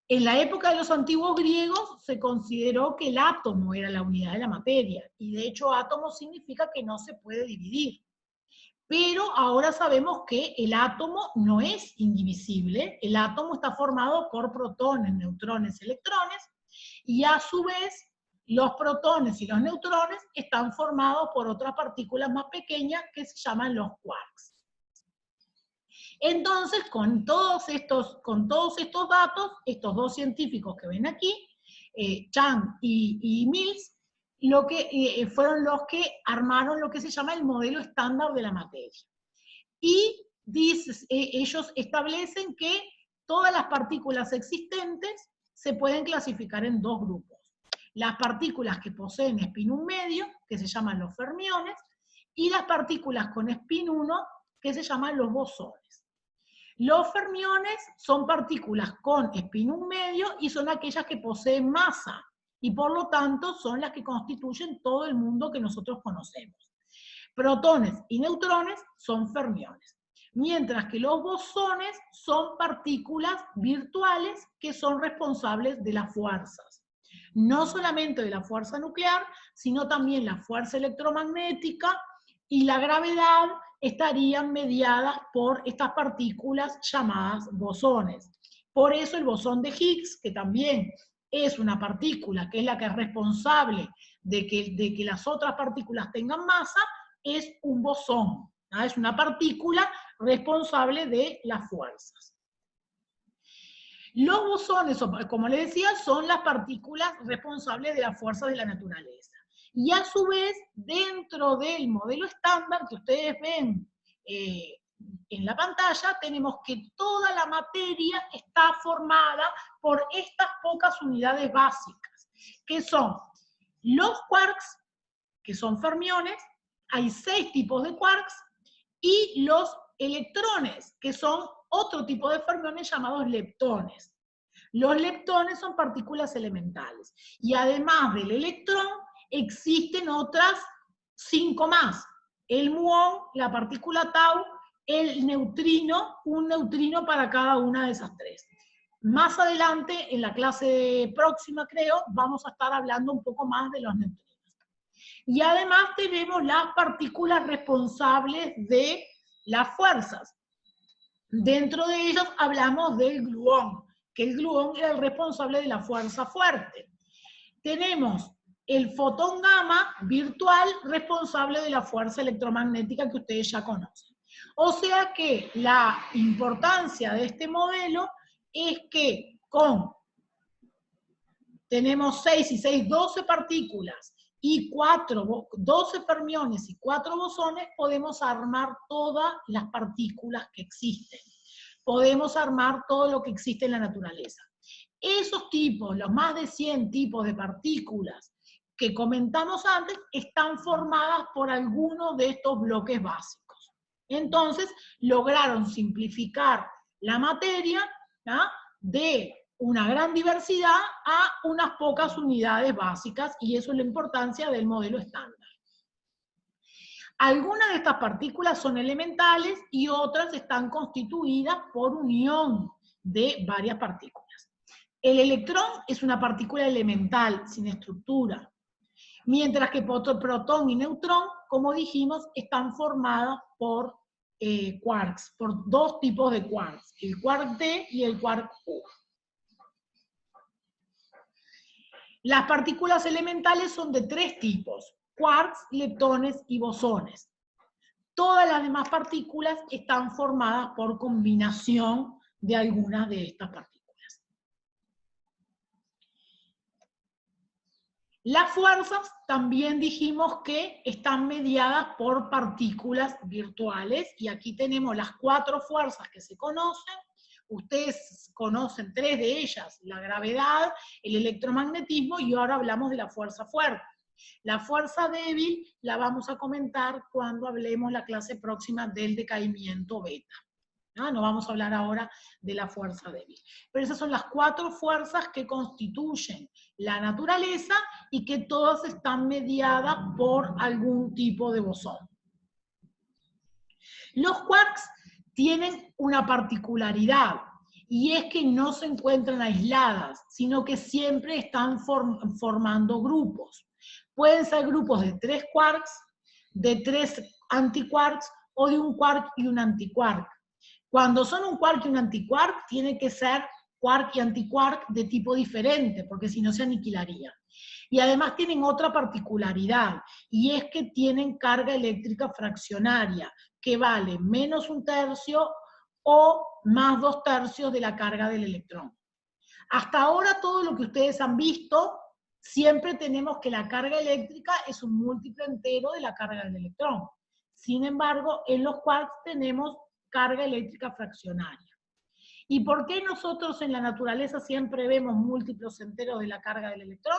En la época de los antiguos griegos se consideró que el átomo era la unidad de la materia, y de hecho átomo significa que no se puede dividir. Pero ahora sabemos que el átomo no es indivisible, el átomo está formado por protones, neutrones, electrones, y a su vez los protones y los neutrones están formados por otras partículas más pequeñas que se llaman los quarks. Entonces, con todos estos datos, estos dos científicos que ven aquí, Chang y Mills, fueron los que armaron lo que se llama el modelo estándar de la materia. Y ellos establecen que todas las partículas existentes se pueden clasificar en dos grupos. Las partículas que poseen spin 1 medio, que se llaman los fermiones, y las partículas con spin 1, que se llaman los bosones. Los fermiones son partículas con spin 1 medio y son aquellas que poseen masa, y por lo tanto son las que constituyen todo el mundo que nosotros conocemos. Protones y neutrones son fermiones, mientras que los bosones son partículas virtuales que son responsables de las fuerzas. No solamente de la fuerza nuclear, sino también la fuerza electromagnética y la gravedad estarían mediadas por estas partículas llamadas bosones. Por eso el bosón de Higgs, que también es una partícula que es la que es responsable de que las otras partículas tengan masa, es un bosón, ¿no? Es una partícula responsable de las fuerzas. Los bosones, como les decía, son las partículas responsables de las fuerzas de la naturaleza. Y a su vez, dentro del modelo estándar que ustedes ven en la pantalla, tenemos que toda la materia está formada por estas pocas unidades básicas, que son los quarks, que son fermiones, hay 6 tipos de quarks, y los electrones, que son otro tipo de fermiones llamados leptones. Los leptones son partículas elementales, y además del electrón, existen otras 5 más. El muón, la partícula tau, el neutrino, un neutrino para cada una de esas 3. Más adelante, en la clase próxima creo, vamos a estar hablando un poco más de los neutrinos. Y además tenemos las partículas responsables de las fuerzas. Dentro de ellas hablamos del gluón, que el gluón era el responsable de la fuerza fuerte. Tenemos el fotón gamma virtual responsable de la fuerza electromagnética que ustedes ya conocen. O sea que la importancia de este modelo es que tenemos 6 y 6, 12 partículas y 12 fermiones y 4 bosones, podemos armar todas las partículas que existen. Podemos armar todo lo que existe en la naturaleza. Esos tipos, los más de 100 tipos de partículas que comentamos antes, están formadas por algunos de estos bloques básicos. Entonces, lograron simplificar la materia, ¿no?, de una gran diversidad a unas pocas unidades básicas, y eso es la importancia del modelo estándar. Algunas de estas partículas son elementales y otras están constituidas por unión de varias partículas. El electrón es una partícula elemental, sin estructura, mientras que protón y neutrón, como dijimos, están formadas por quarks, por dos tipos de quarks, el quark D y el quark U. Las partículas elementales son de 3 tipos: quarks, leptones y bosones. Todas las demás partículas están formadas por combinación de algunas de estas partículas. Las fuerzas también dijimos que están mediadas por partículas virtuales, y aquí tenemos las 4 fuerzas que se conocen. Ustedes conocen 3 de ellas: la gravedad, el electromagnetismo, y ahora hablamos de la fuerza fuerte. La fuerza débil la vamos a comentar cuando hablemos la clase próxima del decaimiento beta. No vamos a hablar ahora de la fuerza débil. Pero esas son las 4 fuerzas que constituyen la naturaleza y que todas están mediadas por algún tipo de bosón. Los quarks tienen una particularidad, y es que no se encuentran aisladas, sino que siempre están formando grupos. Pueden ser grupos de 3 quarks, de 3 antiquarks, o de un quark y un antiquark. Cuando son un quark y un antiquark, tiene que ser quark y antiquark de tipo diferente, porque si no se aniquilarían. Y además tienen otra particularidad, y es que tienen carga eléctrica fraccionaria, que vale menos 1/3 o más 2/3 de la carga del electrón. Hasta ahora todo lo que ustedes han visto, siempre tenemos que la carga eléctrica es un múltiplo entero de la carga del electrón. Sin embargo, en los quarks tenemos carga eléctrica fraccionaria. ¿Y por qué nosotros en la naturaleza siempre vemos múltiplos enteros de la carga del electrón?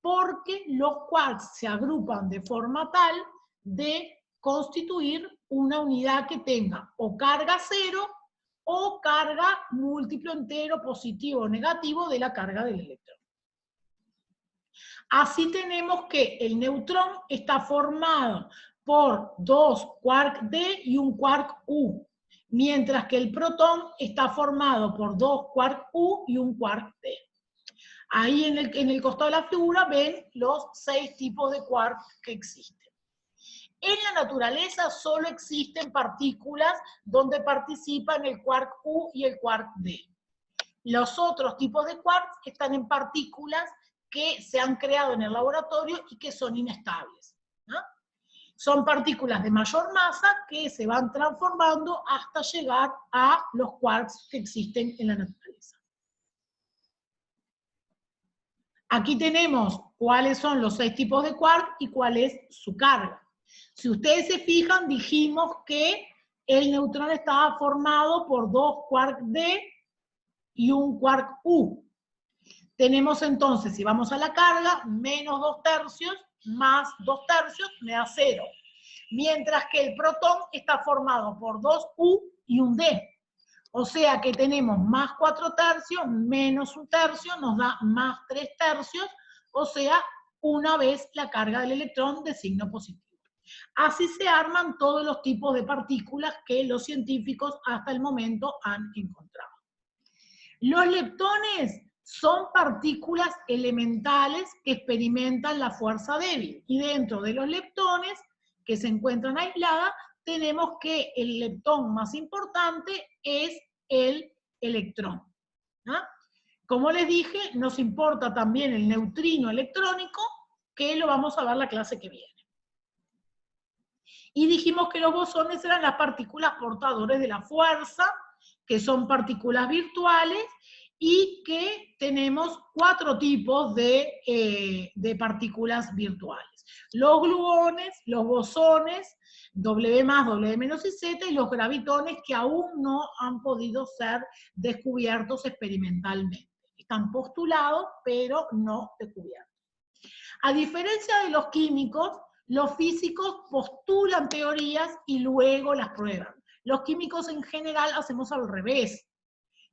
Porque los quarks se agrupan de forma tal de constituir una unidad que tenga o carga cero o carga múltiplo entero positivo o negativo de la carga del electrón. Así tenemos que el neutrón está formado por 2 quark D y un quark U, mientras que el protón está formado por 2 quark U y un quark D. Ahí en el costado de la figura ven los 6 tipos de quark que existen. En la naturaleza solo existen partículas donde participan el quark U y el quark D. Los otros tipos de quarks están en partículas que se han creado en el laboratorio y que son inestables, ¿no? Son partículas de mayor masa que se van transformando hasta llegar a los quarks que existen en la naturaleza. Aquí tenemos cuáles son los 6 tipos de quark y cuál es su carga. Si ustedes se fijan, dijimos que el neutrón estaba formado por 2 quark D y un quark U. Tenemos entonces, si vamos a la carga, menos 2/3 más 2/3 me da 0. Mientras que el protón está formado por 2 U y un D. O sea que tenemos más 4/3 menos 1/3 nos da más 3/3, o sea, una vez la carga del electrón de signo positivo. Así se arman todos los tipos de partículas que los científicos hasta el momento han encontrado. Los leptones son partículas elementales que experimentan la fuerza débil. Y dentro de los leptones, que se encuentran aisladas, tenemos que el leptón más importante es el electrón, ¿no? Como les dije, nos importa también el neutrino electrónico, que lo vamos a ver la clase que viene. Y dijimos que los bosones eran las partículas portadores de la fuerza, que son partículas virtuales, y que tenemos 4 tipos de partículas virtuales. Los gluones, los bosones, W+, W- y Z, y los gravitones que aún no han podido ser descubiertos experimentalmente. Están postulados, pero no descubiertos. A diferencia de los químicos, los físicos postulan teorías y luego las prueban. Los químicos en general hacemos al revés.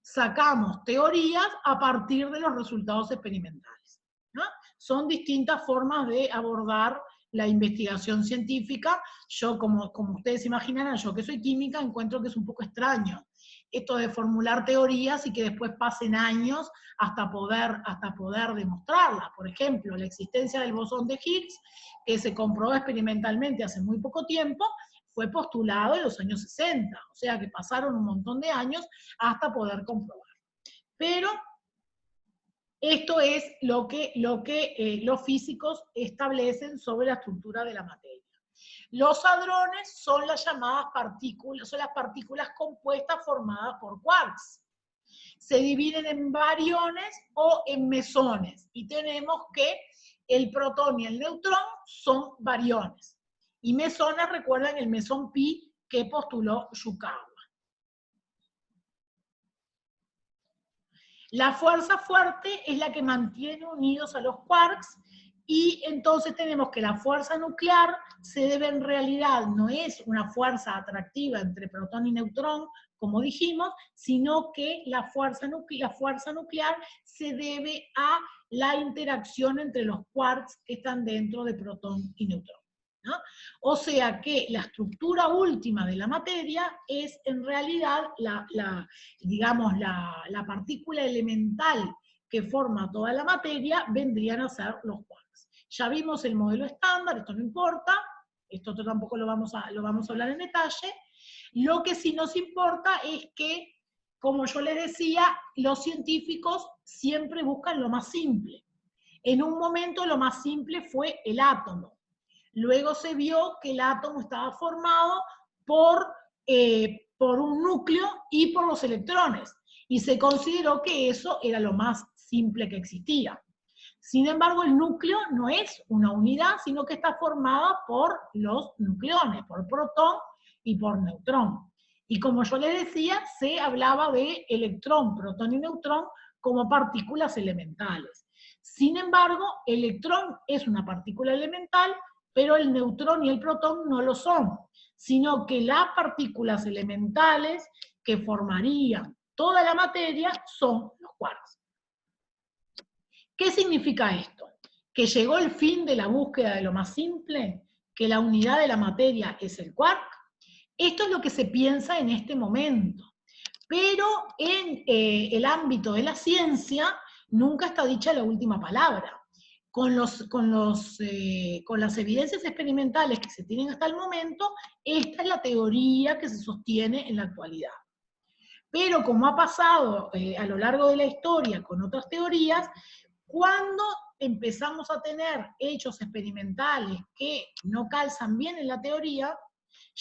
Sacamos teorías a partir de los resultados experimentales, ¿no? Son distintas formas de abordar la investigación científica. Yo, como ustedes imaginarán, yo que soy química, encuentro que es un poco extraño esto de formular teorías y que después pasen años hasta poder demostrarlas. Por ejemplo, la existencia del bosón de Higgs, que se comprobó experimentalmente hace muy poco tiempo, fue postulado en los años 60, o sea que pasaron un montón de años hasta poder comprobar. Pero esto es lo que los físicos establecen sobre la estructura de la materia. Los hadrones son las llamadas partículas, son las partículas compuestas formadas por quarks. Se dividen en bariones o en mesones, y tenemos que el protón y el neutrón son bariones. Y mesones, recuerdan el mesón pi que postuló Yukawa. La fuerza fuerte es la que mantiene unidos a los quarks, y entonces tenemos que la fuerza nuclear se debe en realidad, no es una fuerza atractiva entre protón y neutrón, como dijimos, sino que la fuerza nuclear se debe a la interacción entre los quarks que están dentro de protón y neutrón, ¿no? O sea que la estructura última de la materia es en realidad digamos, la partícula elemental que forma toda la materia, vendrían a ser los quarks. Ya vimos el modelo estándar, esto no importa, esto tampoco lo vamos a hablar en detalle. Lo que sí nos importa es que, como yo les decía, los científicos siempre buscan lo más simple. En un momento lo más simple fue el átomo. Luego se vio que el átomo estaba formado por un núcleo y por los electrones, y se consideró que eso era lo más simple que existía. Sin embargo, el núcleo no es una unidad, sino que está formada por los nucleones, por protón y por neutrón. Y como yo les decía, se hablaba de electrón, protón y neutrón como partículas elementales. Sin embargo, el electrón es una partícula elemental, pero el neutrón y el protón no lo son, sino que las partículas elementales que formarían toda la materia son los quarks. ¿Qué significa esto? ¿Que llegó el fin de la búsqueda de lo más simple? ¿Que la unidad de la materia es el quark? Esto es lo que se piensa en este momento. Pero en el ámbito de la ciencia nunca está dicha la última palabra. Con las evidencias experimentales que se tienen hasta el momento, esta es la teoría que se sostiene en la actualidad. Pero como ha pasado a lo largo de la historia con otras teorías, cuando empezamos a tener hechos experimentales que no calzan bien en la teoría,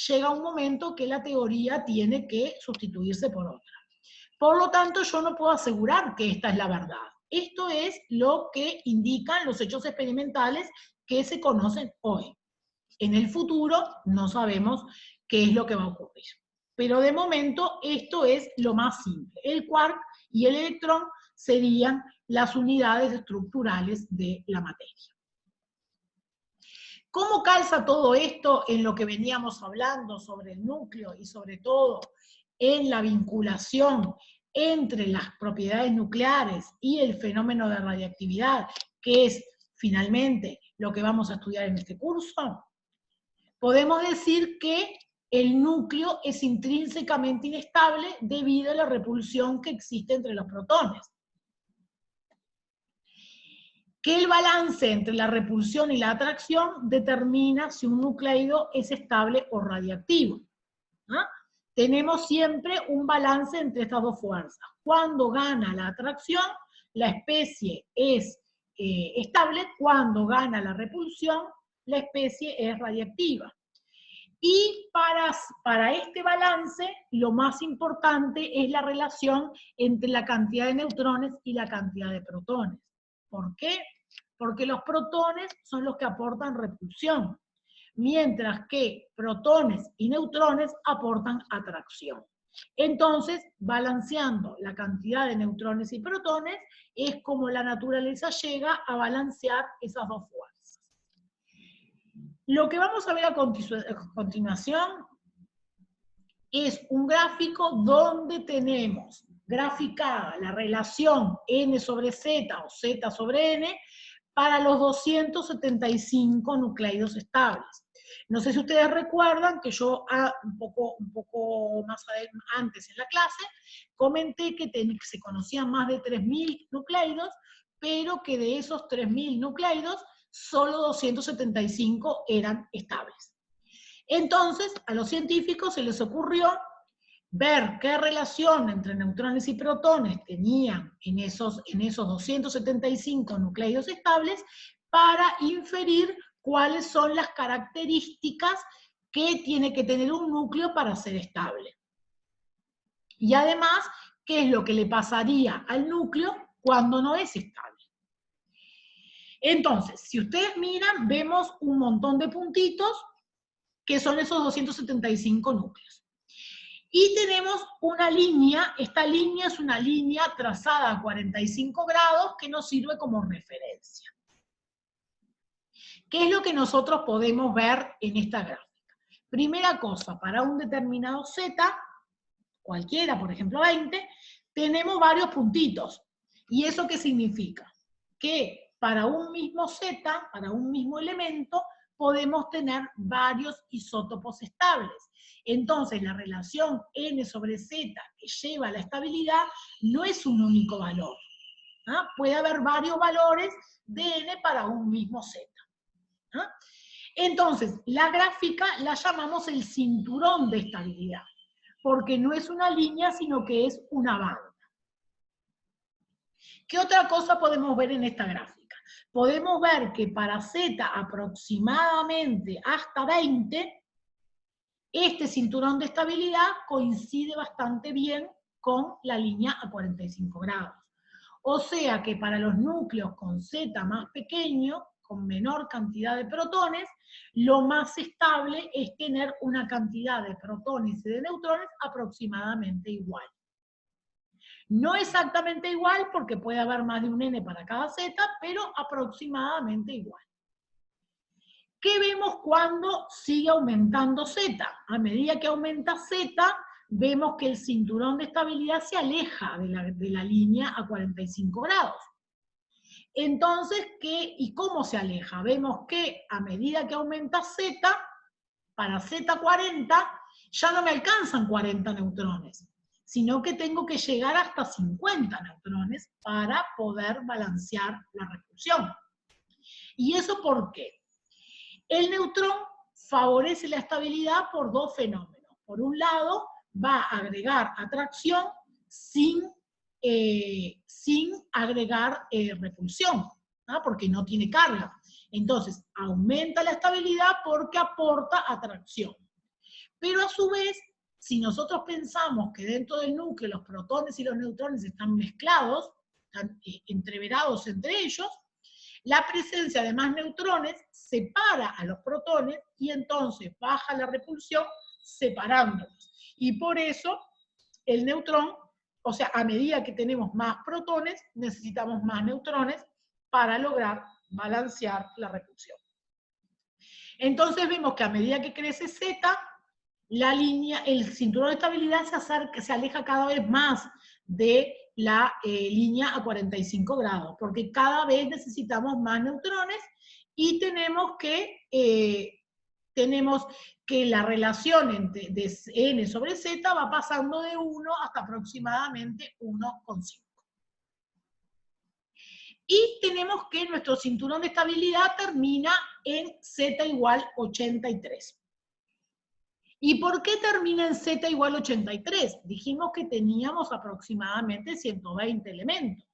llega un momento que la teoría tiene que sustituirse por otra. Por lo tanto, yo no puedo asegurar que esta es la verdad. Esto es lo que indican los hechos experimentales que se conocen hoy. En el futuro no sabemos qué es lo que va a ocurrir. Pero de momento esto es lo más simple. El quark y el electrón serían las unidades estructurales de la materia. ¿Cómo calza todo esto en lo que veníamos hablando sobre el núcleo y sobre todo en la vinculación entre las propiedades nucleares y el fenómeno de radiactividad, que es finalmente lo que vamos a estudiar en este curso? Podemos decir que el núcleo es intrínsecamente inestable debido a la repulsión que existe entre los protones. que el balance entre la repulsión y la atracción determina si un nucleido es estable o radiactivo. ¿Ah? Tenemos siempre un balance entre estas dos fuerzas. Cuando gana la atracción, la especie es estable; cuando gana la repulsión, la especie es radiactiva. Y para este balance, lo más importante es la relación entre la cantidad de neutrones y la cantidad de protones. ¿Por qué? Porque los protones son los que aportan repulsión, mientras que protones y neutrones aportan atracción. Entonces, balanceando la cantidad de neutrones y protones es como la naturaleza llega a balancear esas dos fuerzas. Lo que vamos a ver a continuación es un gráfico donde tenemos graficada la relación n sobre z o z sobre n para los 275 nucleidos estables. No sé si ustedes recuerdan que yo un poco más antes en la clase comenté que se conocían más de 3.000 nucleidos, pero que de esos 3.000 nucleidos solo 275 eran estables. Entonces, a los científicos se les ocurrió ver qué relación entre neutrones y protones tenían en esos 275 nucleidos estables para inferir cuáles son las características que tiene que tener un núcleo para ser estable. Y además, qué es lo que le pasaría al núcleo cuando no es estable. Entonces, si ustedes miran, vemos un montón de puntitos que son esos 275 núcleos. Y tenemos una línea, esta línea es una línea trazada a 45 grados que nos sirve como referencia. ¿Qué es lo que nosotros podemos ver en esta gráfica? Primera cosa, para un determinado Z, cualquiera, por ejemplo 20, tenemos varios puntitos. ¿Y eso qué significa? Que para un mismo Z, para un mismo elemento, podemos tener varios isótopos estables. Entonces, la relación n sobre z que lleva a la estabilidad no es un único valor. ¿Ah? Puede haber varios valores de n para un mismo z. ¿Ah? Entonces, la gráfica la llamamos el cinturón de estabilidad, porque no es una línea, sino que es una banda. ¿Qué otra cosa podemos ver en esta gráfica? Podemos ver que para Z aproximadamente hasta 20, este cinturón de estabilidad coincide bastante bien con la línea a 45 grados. O sea que para los núcleos con Z más pequeño, con menor cantidad de protones, lo más estable es tener una cantidad de protones y de neutrones aproximadamente igual. No exactamente igual, porque puede haber más de un n para cada z, pero aproximadamente igual. ¿Qué vemos cuando sigue aumentando z? A medida que aumenta z, vemos que el cinturón de estabilidad se aleja de la línea a 45 grados. Entonces, ¿y cómo se aleja? Vemos que a medida que aumenta z, para Z40, ya no me alcanzan 40 neutrones, sino que tengo que llegar hasta 50 neutrones para poder balancear la repulsión. ¿Y eso por qué? El neutrón favorece la estabilidad por dos fenómenos. Por un lado, va a agregar atracción sin agregar repulsión, ¿no? Porque no tiene carga. Entonces, aumenta la estabilidad porque aporta atracción. Pero a su vez, si nosotros pensamos que dentro del núcleo los protones y los neutrones están mezclados, están entreverados entre ellos, la presencia de más neutrones separa a los protones y entonces baja la repulsión separándolos. Y por eso el neutrón, o sea, a medida que tenemos más protones, necesitamos más neutrones para lograr balancear la repulsión. Entonces vemos que a medida que crece Z, la línea, el cinturón de estabilidad se aleja cada vez más de la línea a 45 grados, porque cada vez necesitamos más neutrones y tenemos que la relación de n sobre z va pasando de 1 hasta aproximadamente 1,5. Y tenemos que nuestro cinturón de estabilidad termina en Z igual 83. ¿Y por qué termina en Z igual 83? Dijimos que teníamos aproximadamente 120 elementos.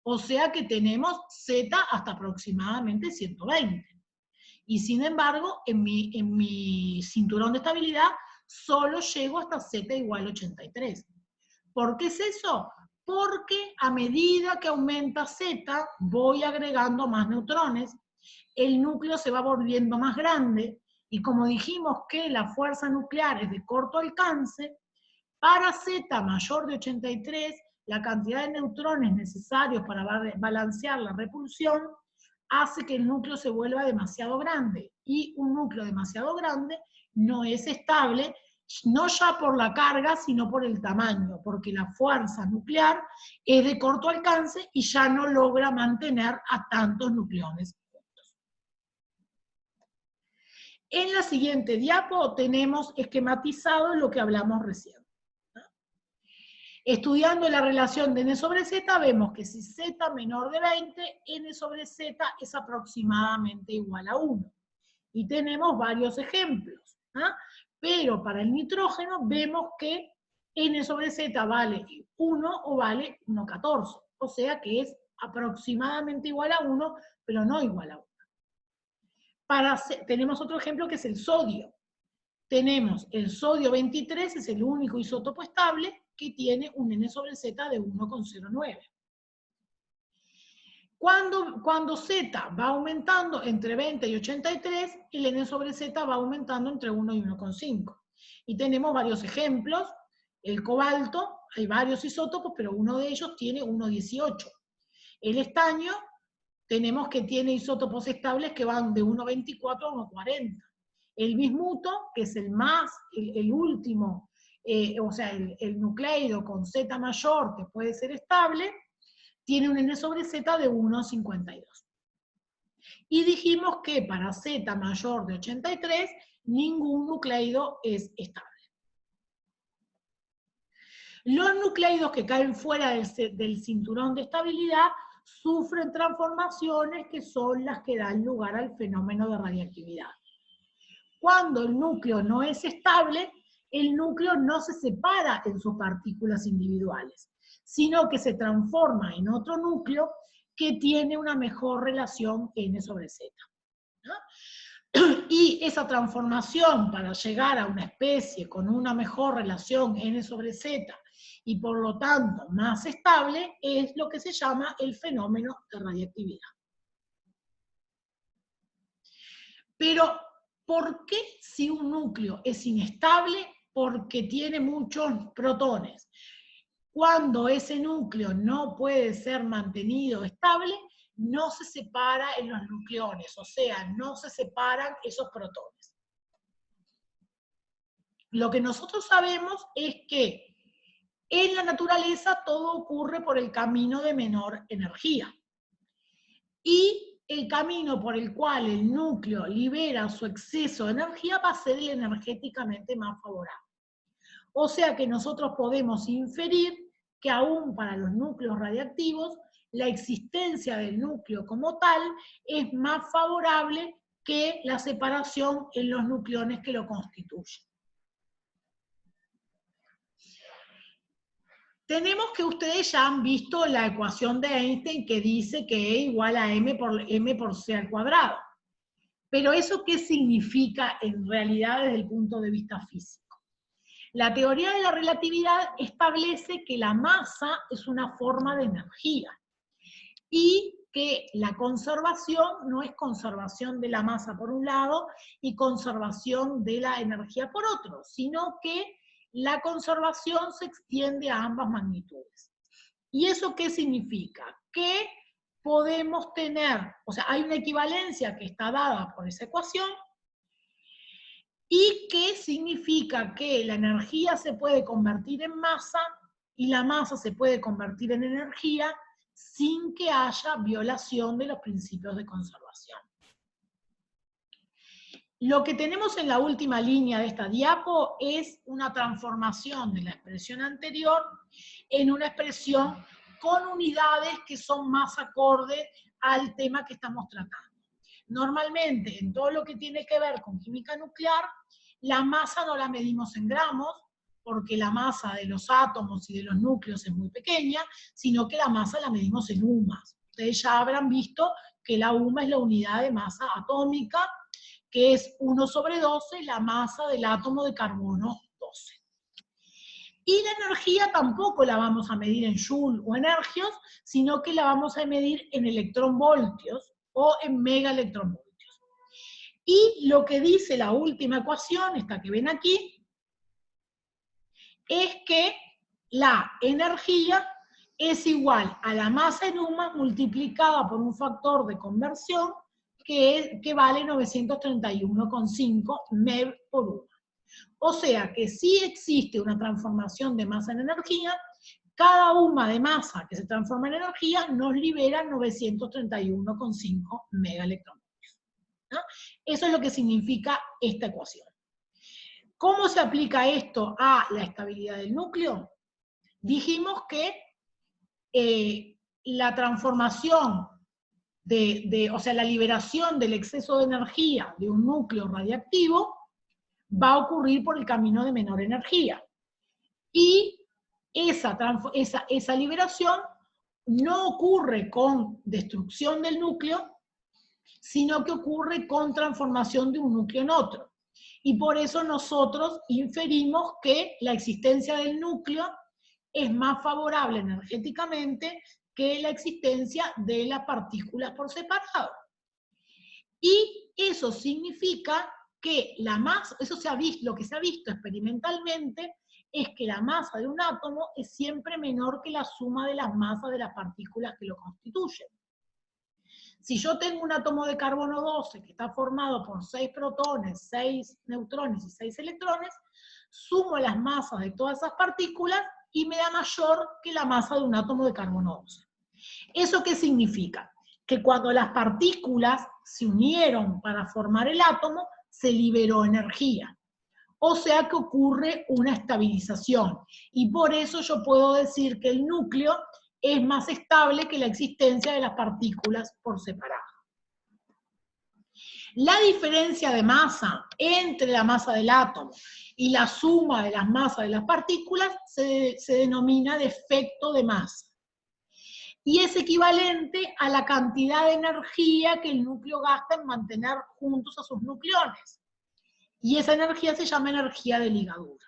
O sea que tenemos Z hasta aproximadamente 120. Y sin embargo, en mi cinturón de estabilidad solo llego hasta Z igual 83. ¿Por qué es eso? Porque a medida que aumenta Z, voy agregando más neutrones, el núcleo se va volviendo más grande, y como dijimos que la fuerza nuclear es de corto alcance, para Z mayor de 83, la cantidad de neutrones necesarios para balancear la repulsión hace que el núcleo se vuelva demasiado grande, y un núcleo demasiado grande no es estable, no ya por la carga, sino por el tamaño, porque la fuerza nuclear es de corto alcance y ya no logra mantener a tantos nucleones juntos. En la siguiente diapo tenemos esquematizado lo que hablamos recién. Estudiando la relación de n sobre z, vemos que si z menor de 20, n sobre z es aproximadamente igual a 1. Y tenemos varios ejemplos. Pero para el nitrógeno vemos que n sobre z vale 1 o vale 1,14. O sea que es aproximadamente igual a 1, pero no igual a 1. Tenemos otro ejemplo que es el sodio. Tenemos el sodio 23, es el único isótopo estable que tiene un n sobre z de 1,09. Cuando z va aumentando entre 20 y 83, el n sobre z va aumentando entre 1 y 1,5. Y tenemos varios ejemplos. El cobalto, hay varios isótopos, pero uno de ellos tiene 1,18. El estaño, tenemos que tiene isótopos estables que van de 1,24 a 1,40. El bismuto, que es el último, o sea, el nucleido con Z mayor que puede ser estable, tiene un n sobre z de 1,52. Y dijimos que para Z mayor de 83, ningún nucleido es estable. Los nucleidos que caen fuera del cinturón de estabilidad sufren transformaciones que son las que dan lugar al fenómeno de radiactividad. Cuando el núcleo no es estable, el núcleo no se separa en sus partículas individuales, sino que se transforma en otro núcleo que tiene una mejor relación n sobre z. Y esa transformación para llegar a una especie con una mejor relación n sobre z y por lo tanto más estable es lo que se llama el fenómeno de radiactividad. Pero, ¿por qué si un núcleo es inestable? Porque tiene muchos protones. Cuando ese núcleo no puede ser mantenido estable, no se separa en los nucleones, o sea, no se separan esos protones. Lo que nosotros sabemos es que en la naturaleza todo ocurre por el camino de menor energía. Y el camino por el cual el núcleo libera su exceso de energía va a ser el energéticamente más favorable. O sea que nosotros podemos inferir que aún para los núcleos radiactivos, la existencia del núcleo como tal es más favorable que la separación en los nucleones que lo constituyen. Tenemos que ustedes ya han visto la ecuación de Einstein que dice que E igual a m por c al cuadrado. Pero ¿eso qué significa en realidad desde el punto de vista físico? La teoría de la relatividad establece que la masa es una forma de energía y que la conservación no es conservación de la masa por un lado y conservación de la energía por otro, sino que la conservación se extiende a ambas magnitudes. ¿Y eso qué significa? Que podemos tener, o sea, hay una equivalencia que está dada por esa ecuación, y que significa que la energía se puede convertir en masa y la masa se puede convertir en energía sin que haya violación de los principios de conservación. Lo que tenemos en la última línea de esta diapo es una transformación de la expresión anterior en una expresión con unidades que son más acordes al tema que estamos tratando. Normalmente, en todo lo que tiene que ver con química nuclear, la masa no la medimos en gramos, porque la masa de los átomos y de los núcleos es muy pequeña, sino que la masa la medimos en UMAS. Ustedes ya habrán visto que la UMA es la unidad de masa atómica, que es 1/12, la masa del átomo de carbono 12. Y la energía tampoco la vamos a medir en joule o energios, sino que la vamos a medir en electronvoltios o en megaelectronvoltios. Y lo que dice la última ecuación, esta que ven aquí, es que la energía es igual a la masa en UMA multiplicada por un factor de conversión que vale 931,5 MeV por UMA. O sea que si existe una transformación de masa en energía, cada UMA de masa que se transforma en energía nos libera 931,5 megaelectronvoltios, ¿no? Eso es lo que significa esta ecuación. ¿Cómo se aplica esto a la estabilidad del núcleo? Dijimos que la transformación o sea, la liberación del exceso de energía de un núcleo radiactivo va a ocurrir por el camino de menor energía. Y esa liberación no ocurre con destrucción del núcleo, sino que ocurre con transformación de un núcleo en otro. Y por eso nosotros inferimos que la existencia del núcleo es más favorable energéticamente que la existencia de las partículas por separado. Y eso significa que la masa, eso se ha visto, lo que se ha visto experimentalmente es que la masa de un átomo es siempre menor que la suma de las masas de las partículas que lo constituyen. Si yo tengo un átomo de carbono 12 que está formado por 6 protones, 6 neutrones y 6 electrones, sumo las masas de todas esas partículas y me da mayor que la masa de un átomo de carbono 12. ¿Eso qué significa? Que cuando las partículas se unieron para formar el átomo, se liberó energía. O sea que ocurre una estabilización. Y por eso yo puedo decir que el núcleo es más estable que la existencia de las partículas por separado. La diferencia de masa entre la masa del átomo y la suma de las masas de las partículas se denomina defecto de masa. Y es equivalente a la cantidad de energía que el núcleo gasta en mantener juntos a sus nucleones. Y esa energía se llama energía de ligadura.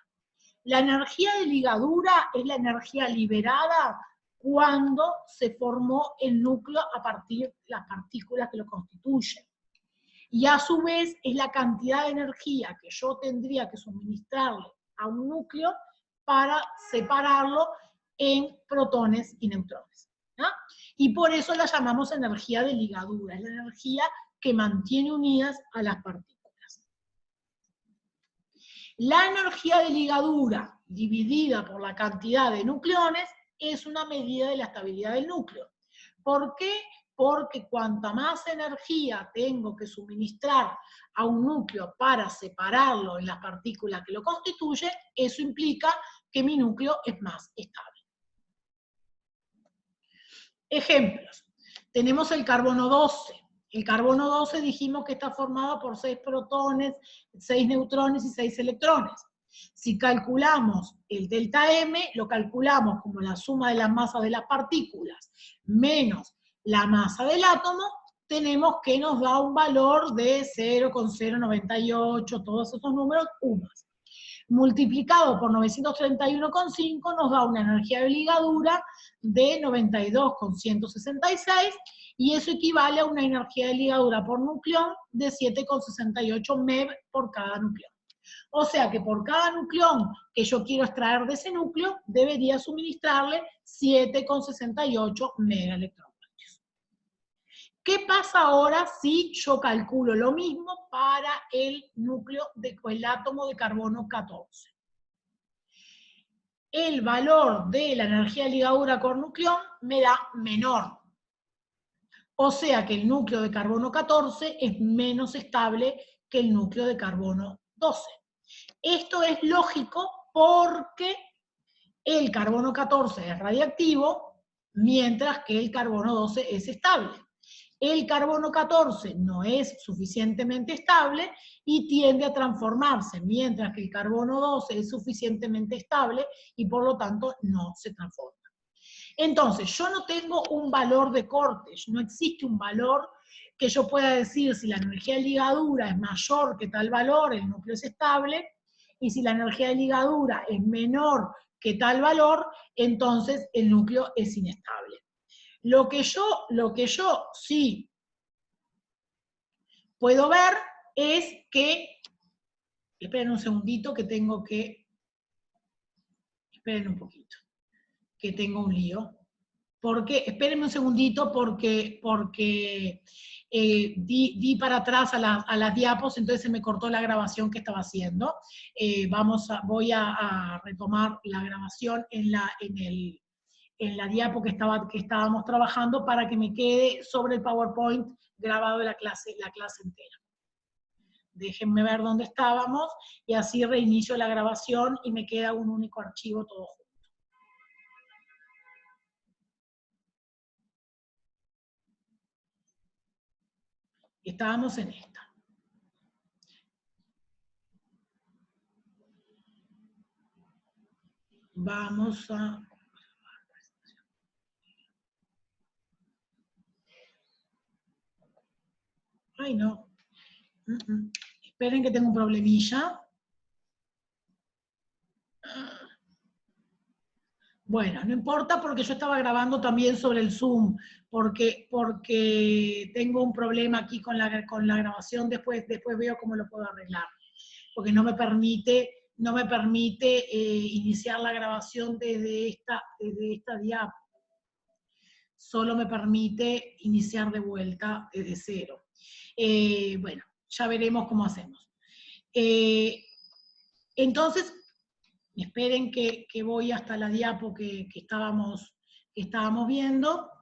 La energía de ligadura es la energía liberada cuando se formó el núcleo a partir de las partículas que lo constituyen. Y a su vez es la cantidad de energía que yo tendría que suministrarle a un núcleo para separarlo en protones y neutrones, ¿no? Y por eso la llamamos energía de ligadura, es la energía que mantiene unidas a las partículas. La energía de ligadura dividida por la cantidad de nucleones es una medida de la estabilidad del núcleo. ¿Por qué? Porque cuanta más energía tengo que suministrar a un núcleo para separarlo en las partículas que lo constituyen, eso implica que mi núcleo es más estable. Ejemplos. Tenemos el carbono 12. El carbono 12 dijimos que está formado por 6 protones, 6 neutrones y 6 electrones. Si calculamos el delta M, lo calculamos como la suma de las masas de las partículas menos la masa del átomo, tenemos que nos da un valor de 0,098, todos esos números, UMAS. Multiplicado por 931,5 nos da una energía de ligadura de 92,166, y eso equivale a una energía de ligadura por nucleón de 7,68 MeV por cada nucleón. O sea que por cada nucleón que yo quiero extraer de ese núcleo, debería suministrarle 7,68 megaelectronvoltios. ¿Qué pasa ahora si yo calculo lo mismo para el núcleo, el átomo de carbono 14? El valor de la energía de ligadura por nucleón me da menor. O sea que el núcleo de carbono 14 es menos estable que el núcleo de carbono 12. Esto es lógico porque el carbono 14 es radiactivo mientras que el carbono 12 es estable. El carbono 14 no es suficientemente estable y tiende a transformarse, mientras que el carbono 12 es suficientemente estable y por lo tanto no se transforma. Entonces, yo no tengo un valor de corte, no existe un valor que yo pueda decir si la energía de ligadura es mayor que tal valor, el núcleo es estable, y si la energía de ligadura es menor que tal valor, entonces el núcleo es inestable. Lo que yo sí puedo ver es que, esperen un segundito que tengo que, esperen un poquito, que tengo un lío. Porque, espérenme un segundito, porque di para atrás a las diapos, entonces se me cortó la grabación que estaba haciendo. Voy a retomar la grabación en la diapo que estábamos trabajando para que me quede sobre el PowerPoint grabado de la clase entera. Déjenme ver dónde estábamos y así reinicio la grabación y me queda un único archivo todo junto. Estábamos en esta. Vamos a... Ay, no. Esperen que tengo un problemilla. Bueno, no importa porque yo estaba grabando también sobre el Zoom, porque tengo un problema aquí con la grabación, después veo cómo lo puedo arreglar. Porque no me permite iniciar la grabación desde esta diapo. Solo me permite iniciar de vuelta desde cero. Bueno, ya veremos cómo hacemos. Entonces, esperen que voy hasta la diapo que estábamos viendo.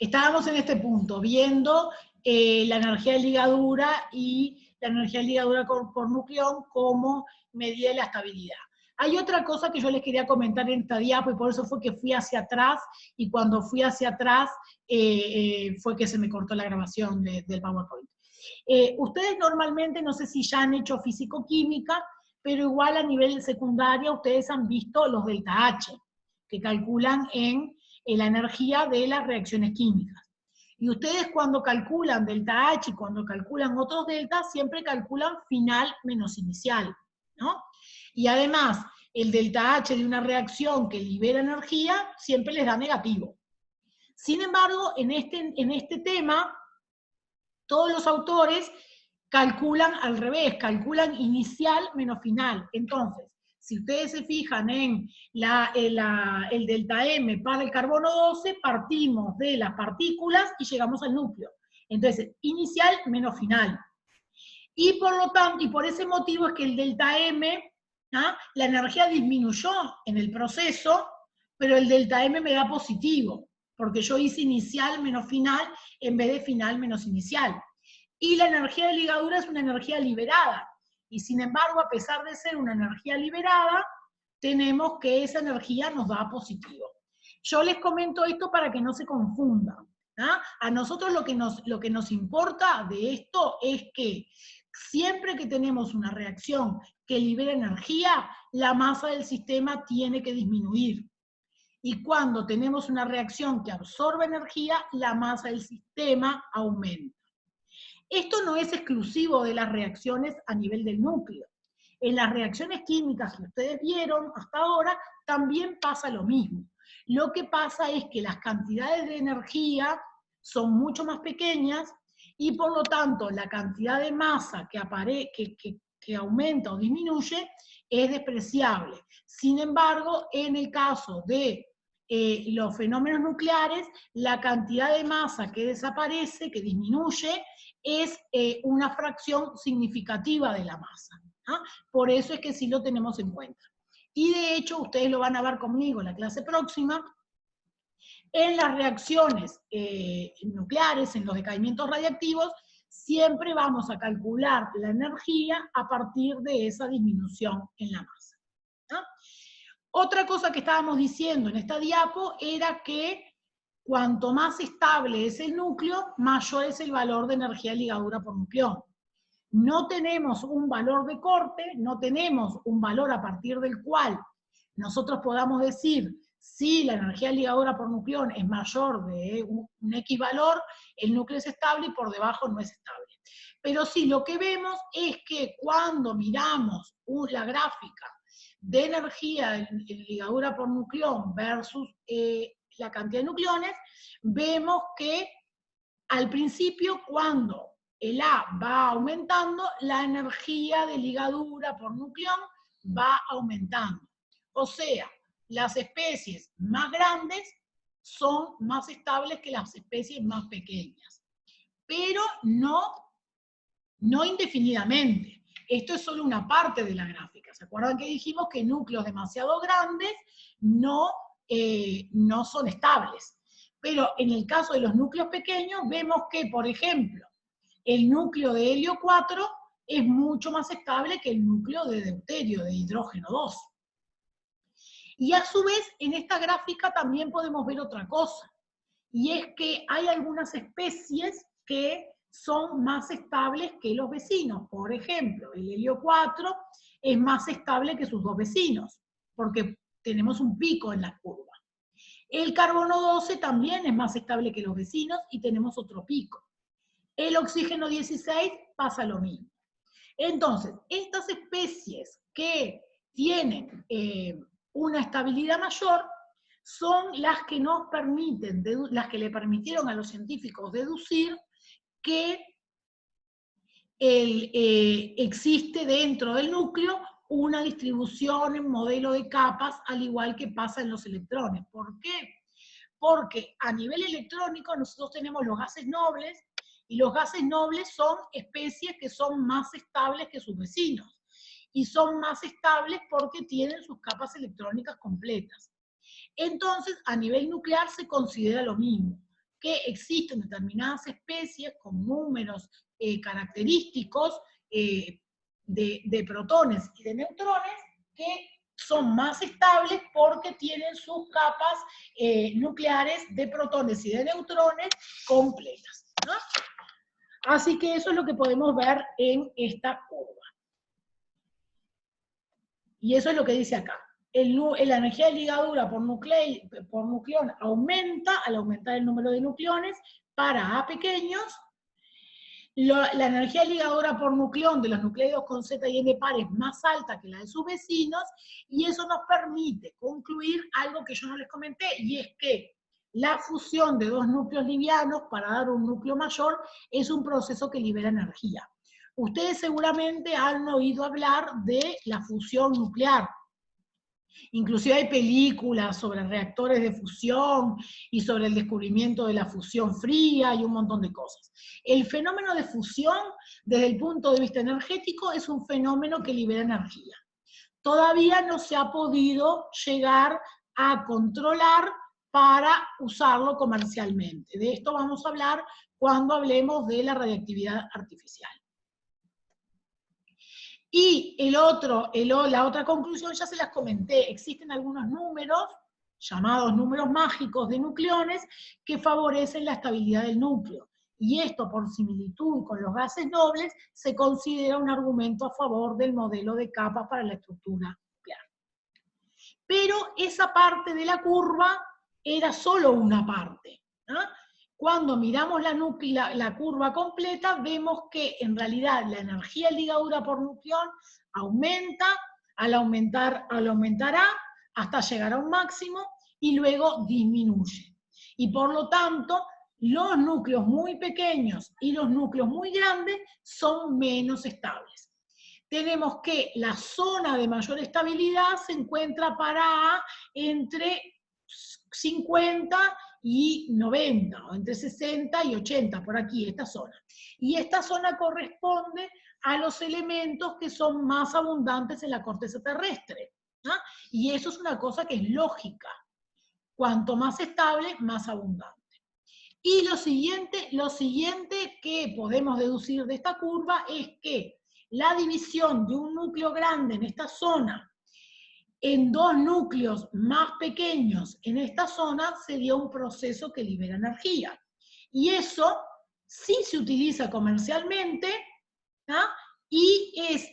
Estábamos en este punto, viendo la energía de ligadura y la energía de ligadura por nucleón como medida de la estabilidad. Hay otra cosa que yo les quería comentar en esta diapo, y por eso fue que fui hacia atrás, y cuando fui hacia atrás fue que se me cortó la grabación del PowerPoint. Ustedes normalmente, no sé si ya han hecho físico-química, pero igual a nivel secundaria ustedes han visto los delta H, que calculan en la energía de las reacciones químicas. Y ustedes cuando calculan delta H y cuando calculan otros deltas, siempre calculan final menos inicial, ¿no? Y además, el delta H de una reacción que libera energía siempre les da negativo. Sin embargo, en este tema, todos los autores calculan al revés, calculan inicial menos final. Entonces, si ustedes se fijan en el delta M para el carbono 12, partimos de las partículas y llegamos al núcleo. Entonces, inicial menos final. Y por lo tanto, y por ese motivo es que el delta M, la energía disminuyó en el proceso, pero el delta M me da positivo, porque yo hice inicial menos final en vez de final menos inicial. Y la energía de ligadura es una energía liberada. Y sin embargo, a pesar de ser una energía liberada, tenemos que esa energía nos da positivo. Yo les comento esto para que no se confundan. A nosotros lo que nos importa de esto es que siempre que tenemos una reacción que libera energía, la masa del sistema tiene que disminuir. Y cuando tenemos una reacción que absorbe energía, la masa del sistema aumenta. Esto no es exclusivo de las reacciones a nivel del núcleo. En las reacciones químicas que ustedes vieron hasta ahora, también pasa lo mismo. Lo que pasa es que las cantidades de energía son mucho más pequeñas y por lo tanto la cantidad de masa que aumenta o disminuye es despreciable. Sin embargo, en el caso de los fenómenos nucleares, la cantidad de masa que desaparece, que disminuye, es una fracción significativa de la masa. ¿Ah? Por eso es que sí lo tenemos en cuenta. Y de hecho, ustedes lo van a ver conmigo en la clase próxima, en las reacciones nucleares, en los decaimientos radiactivos, siempre vamos a calcular la energía a partir de esa disminución en la masa. ¿No? Otra cosa que estábamos diciendo en esta diapo era que cuanto más estable es el núcleo, mayor es el valor de energía de ligadura por nucleón. No tenemos un valor de corte, no tenemos un valor a partir del cual nosotros podamos decir si la energía de ligadura por nucleón es mayor de un X valor, el núcleo es estable y por debajo no es estable. Pero sí, lo que vemos es que cuando miramos la gráfica de energía en ligadura por nucleón versus la cantidad de nucleones, vemos que al principio, cuando el A va aumentando, la energía de ligadura por nucleón va aumentando. O sea, las especies más grandes son más estables que las especies más pequeñas. Pero no indefinidamente. Esto es solo una parte de la gráfica. ¿Se acuerdan que dijimos que núcleos demasiado grandes no son estables? Pero en el caso de los núcleos pequeños, vemos que, por ejemplo, el núcleo de helio 4 es mucho más estable que el núcleo de deuterio, de hidrógeno 2. Y a su vez, en esta gráfica también podemos ver otra cosa, y es que hay algunas especies que son más estables que los vecinos. Por ejemplo, el helio 4 es más estable que sus dos vecinos, porque tenemos un pico en la curva. El carbono 12 también es más estable que los vecinos y tenemos otro pico. El oxígeno 16 pasa lo mismo. Entonces, estas especies que tienen una estabilidad mayor son las que nos permiten, las que le permitieron a los científicos deducir que existe dentro del núcleo una distribución en modelo de capas, al igual que pasa en los electrones. ¿Por qué? Porque a nivel electrónico nosotros tenemos los gases nobles, y los gases nobles son especies que son más estables que sus vecinos, y son más estables porque tienen sus capas electrónicas completas. Entonces, a nivel nuclear se considera lo mismo, que existen determinadas especies con números característicos de protones y de neutrones que son más estables porque tienen sus capas nucleares de protones y de neutrones completas, ¿no? Así que eso es lo que podemos ver en esta curva. Y eso es lo que dice acá. La energía de ligadura por nucleón aumenta al aumentar el número de nucleones para A pequeños. La energía de ligadura por nucleón de los nucleidos con Z y N par es más alta que la de sus vecinos, y eso nos permite concluir algo que yo no les comenté, y es que la fusión de dos núcleos livianos para dar un núcleo mayor es un proceso que libera energía. Ustedes seguramente han oído hablar de la fusión nuclear. Inclusive hay películas sobre reactores de fusión y sobre el descubrimiento de la fusión fría y un montón de cosas. El fenómeno de fusión, desde el punto de vista energético, es un fenómeno que libera energía. Todavía no se ha podido llegar a controlar para usarlo comercialmente. De esto vamos a hablar cuando hablemos de la radiactividad artificial. Y la otra conclusión ya se las comenté, existen algunos números, llamados números mágicos de nucleones, que favorecen la estabilidad del núcleo. Y esto, por similitud con los gases nobles, se considera un argumento a favor del modelo de capas para la estructura nuclear. Pero esa parte de la curva era solo una parte, ¿no? Cuando miramos la curva completa, vemos que en realidad la energía de ligadura por nucleón aumenta, al aumentar A, hasta llegar a un máximo, y luego disminuye. Y por lo tanto, los núcleos muy pequeños y los núcleos muy grandes son menos estables. Tenemos que la zona de mayor estabilidad se encuentra para A entre 50 y 90, o entre 60 y 80, por aquí, esta zona. Y esta zona corresponde a los elementos que son más abundantes en la corteza terrestre. ¿Ah? Y eso es una cosa que es lógica. Cuanto más estable, más abundante. Y lo siguiente que podemos deducir de esta curva es que la división de un núcleo grande en esta zona en dos núcleos más pequeños en esta zona sería un proceso que libera energía. Y eso sí se utiliza comercialmente, ¿ah? Y es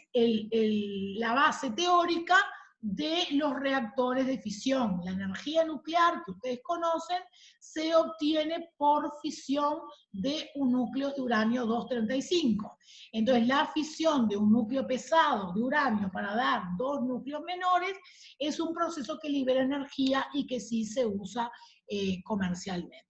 la base teórica de los reactores de fisión. La energía nuclear que ustedes conocen se obtiene por fisión de un núcleo de uranio 235. Entonces la fisión de un núcleo pesado de uranio para dar dos núcleos menores es un proceso que libera energía y que sí se usa comercialmente.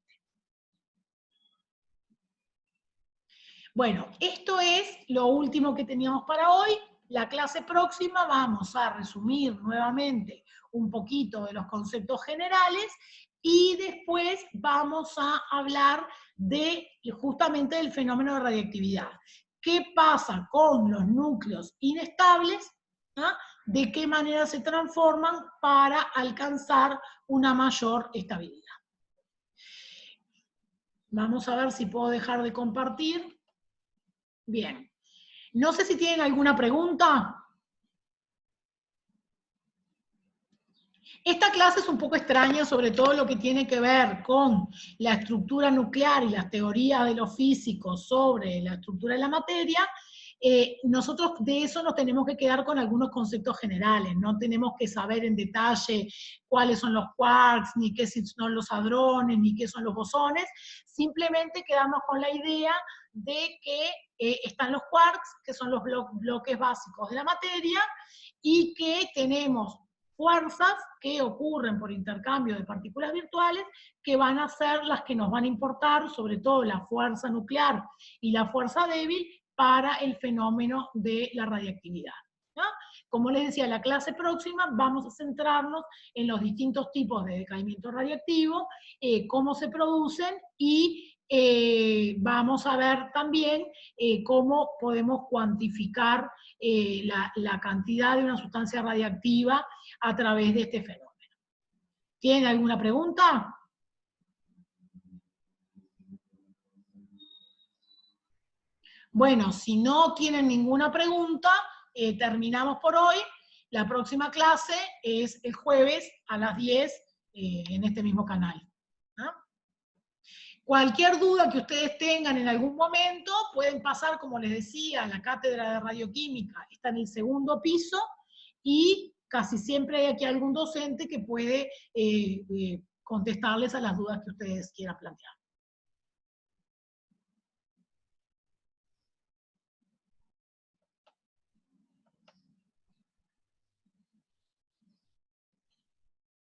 Bueno, esto es lo último que teníamos para hoy. La clase próxima vamos a resumir nuevamente un poquito de los conceptos generales y después vamos a hablar justamente del fenómeno de radiactividad. ¿Qué pasa con los núcleos inestables? ¿Ah? ¿De qué manera se transforman para alcanzar una mayor estabilidad? Vamos a ver si puedo dejar de compartir. Bien. No sé si tienen alguna pregunta. Esta clase es un poco extraña, sobre todo lo que tiene que ver con la estructura nuclear y las teorías de los físicos sobre la estructura de la materia. Nosotros de eso nos tenemos que quedar con algunos conceptos generales, no tenemos que saber en detalle cuáles son los quarks, ni qué son los hadrones, ni qué son los bosones, simplemente quedarnos con la idea de que están los quarks, que son los bloques básicos de la materia, y que tenemos fuerzas que ocurren por intercambio de partículas virtuales que van a ser las que nos van a importar, sobre todo la fuerza nuclear y la fuerza débil, para el fenómeno de la radiactividad. ¿No? Como les decía, la clase próxima vamos a centrarnos en los distintos tipos de decaimiento radiactivo, cómo se producen y vamos a ver también cómo podemos cuantificar la cantidad de una sustancia radiactiva a través de este fenómeno. ¿Tienen alguna pregunta? Bueno, si no tienen ninguna pregunta, terminamos por hoy. La próxima clase es el jueves a las 10 en este mismo canal. ¿Ah? Cualquier duda que ustedes tengan en algún momento, pueden pasar, como les decía, a la cátedra de radioquímica, está en el segundo piso, y casi siempre hay aquí algún docente que puede contestarles a las dudas que ustedes quieran plantear.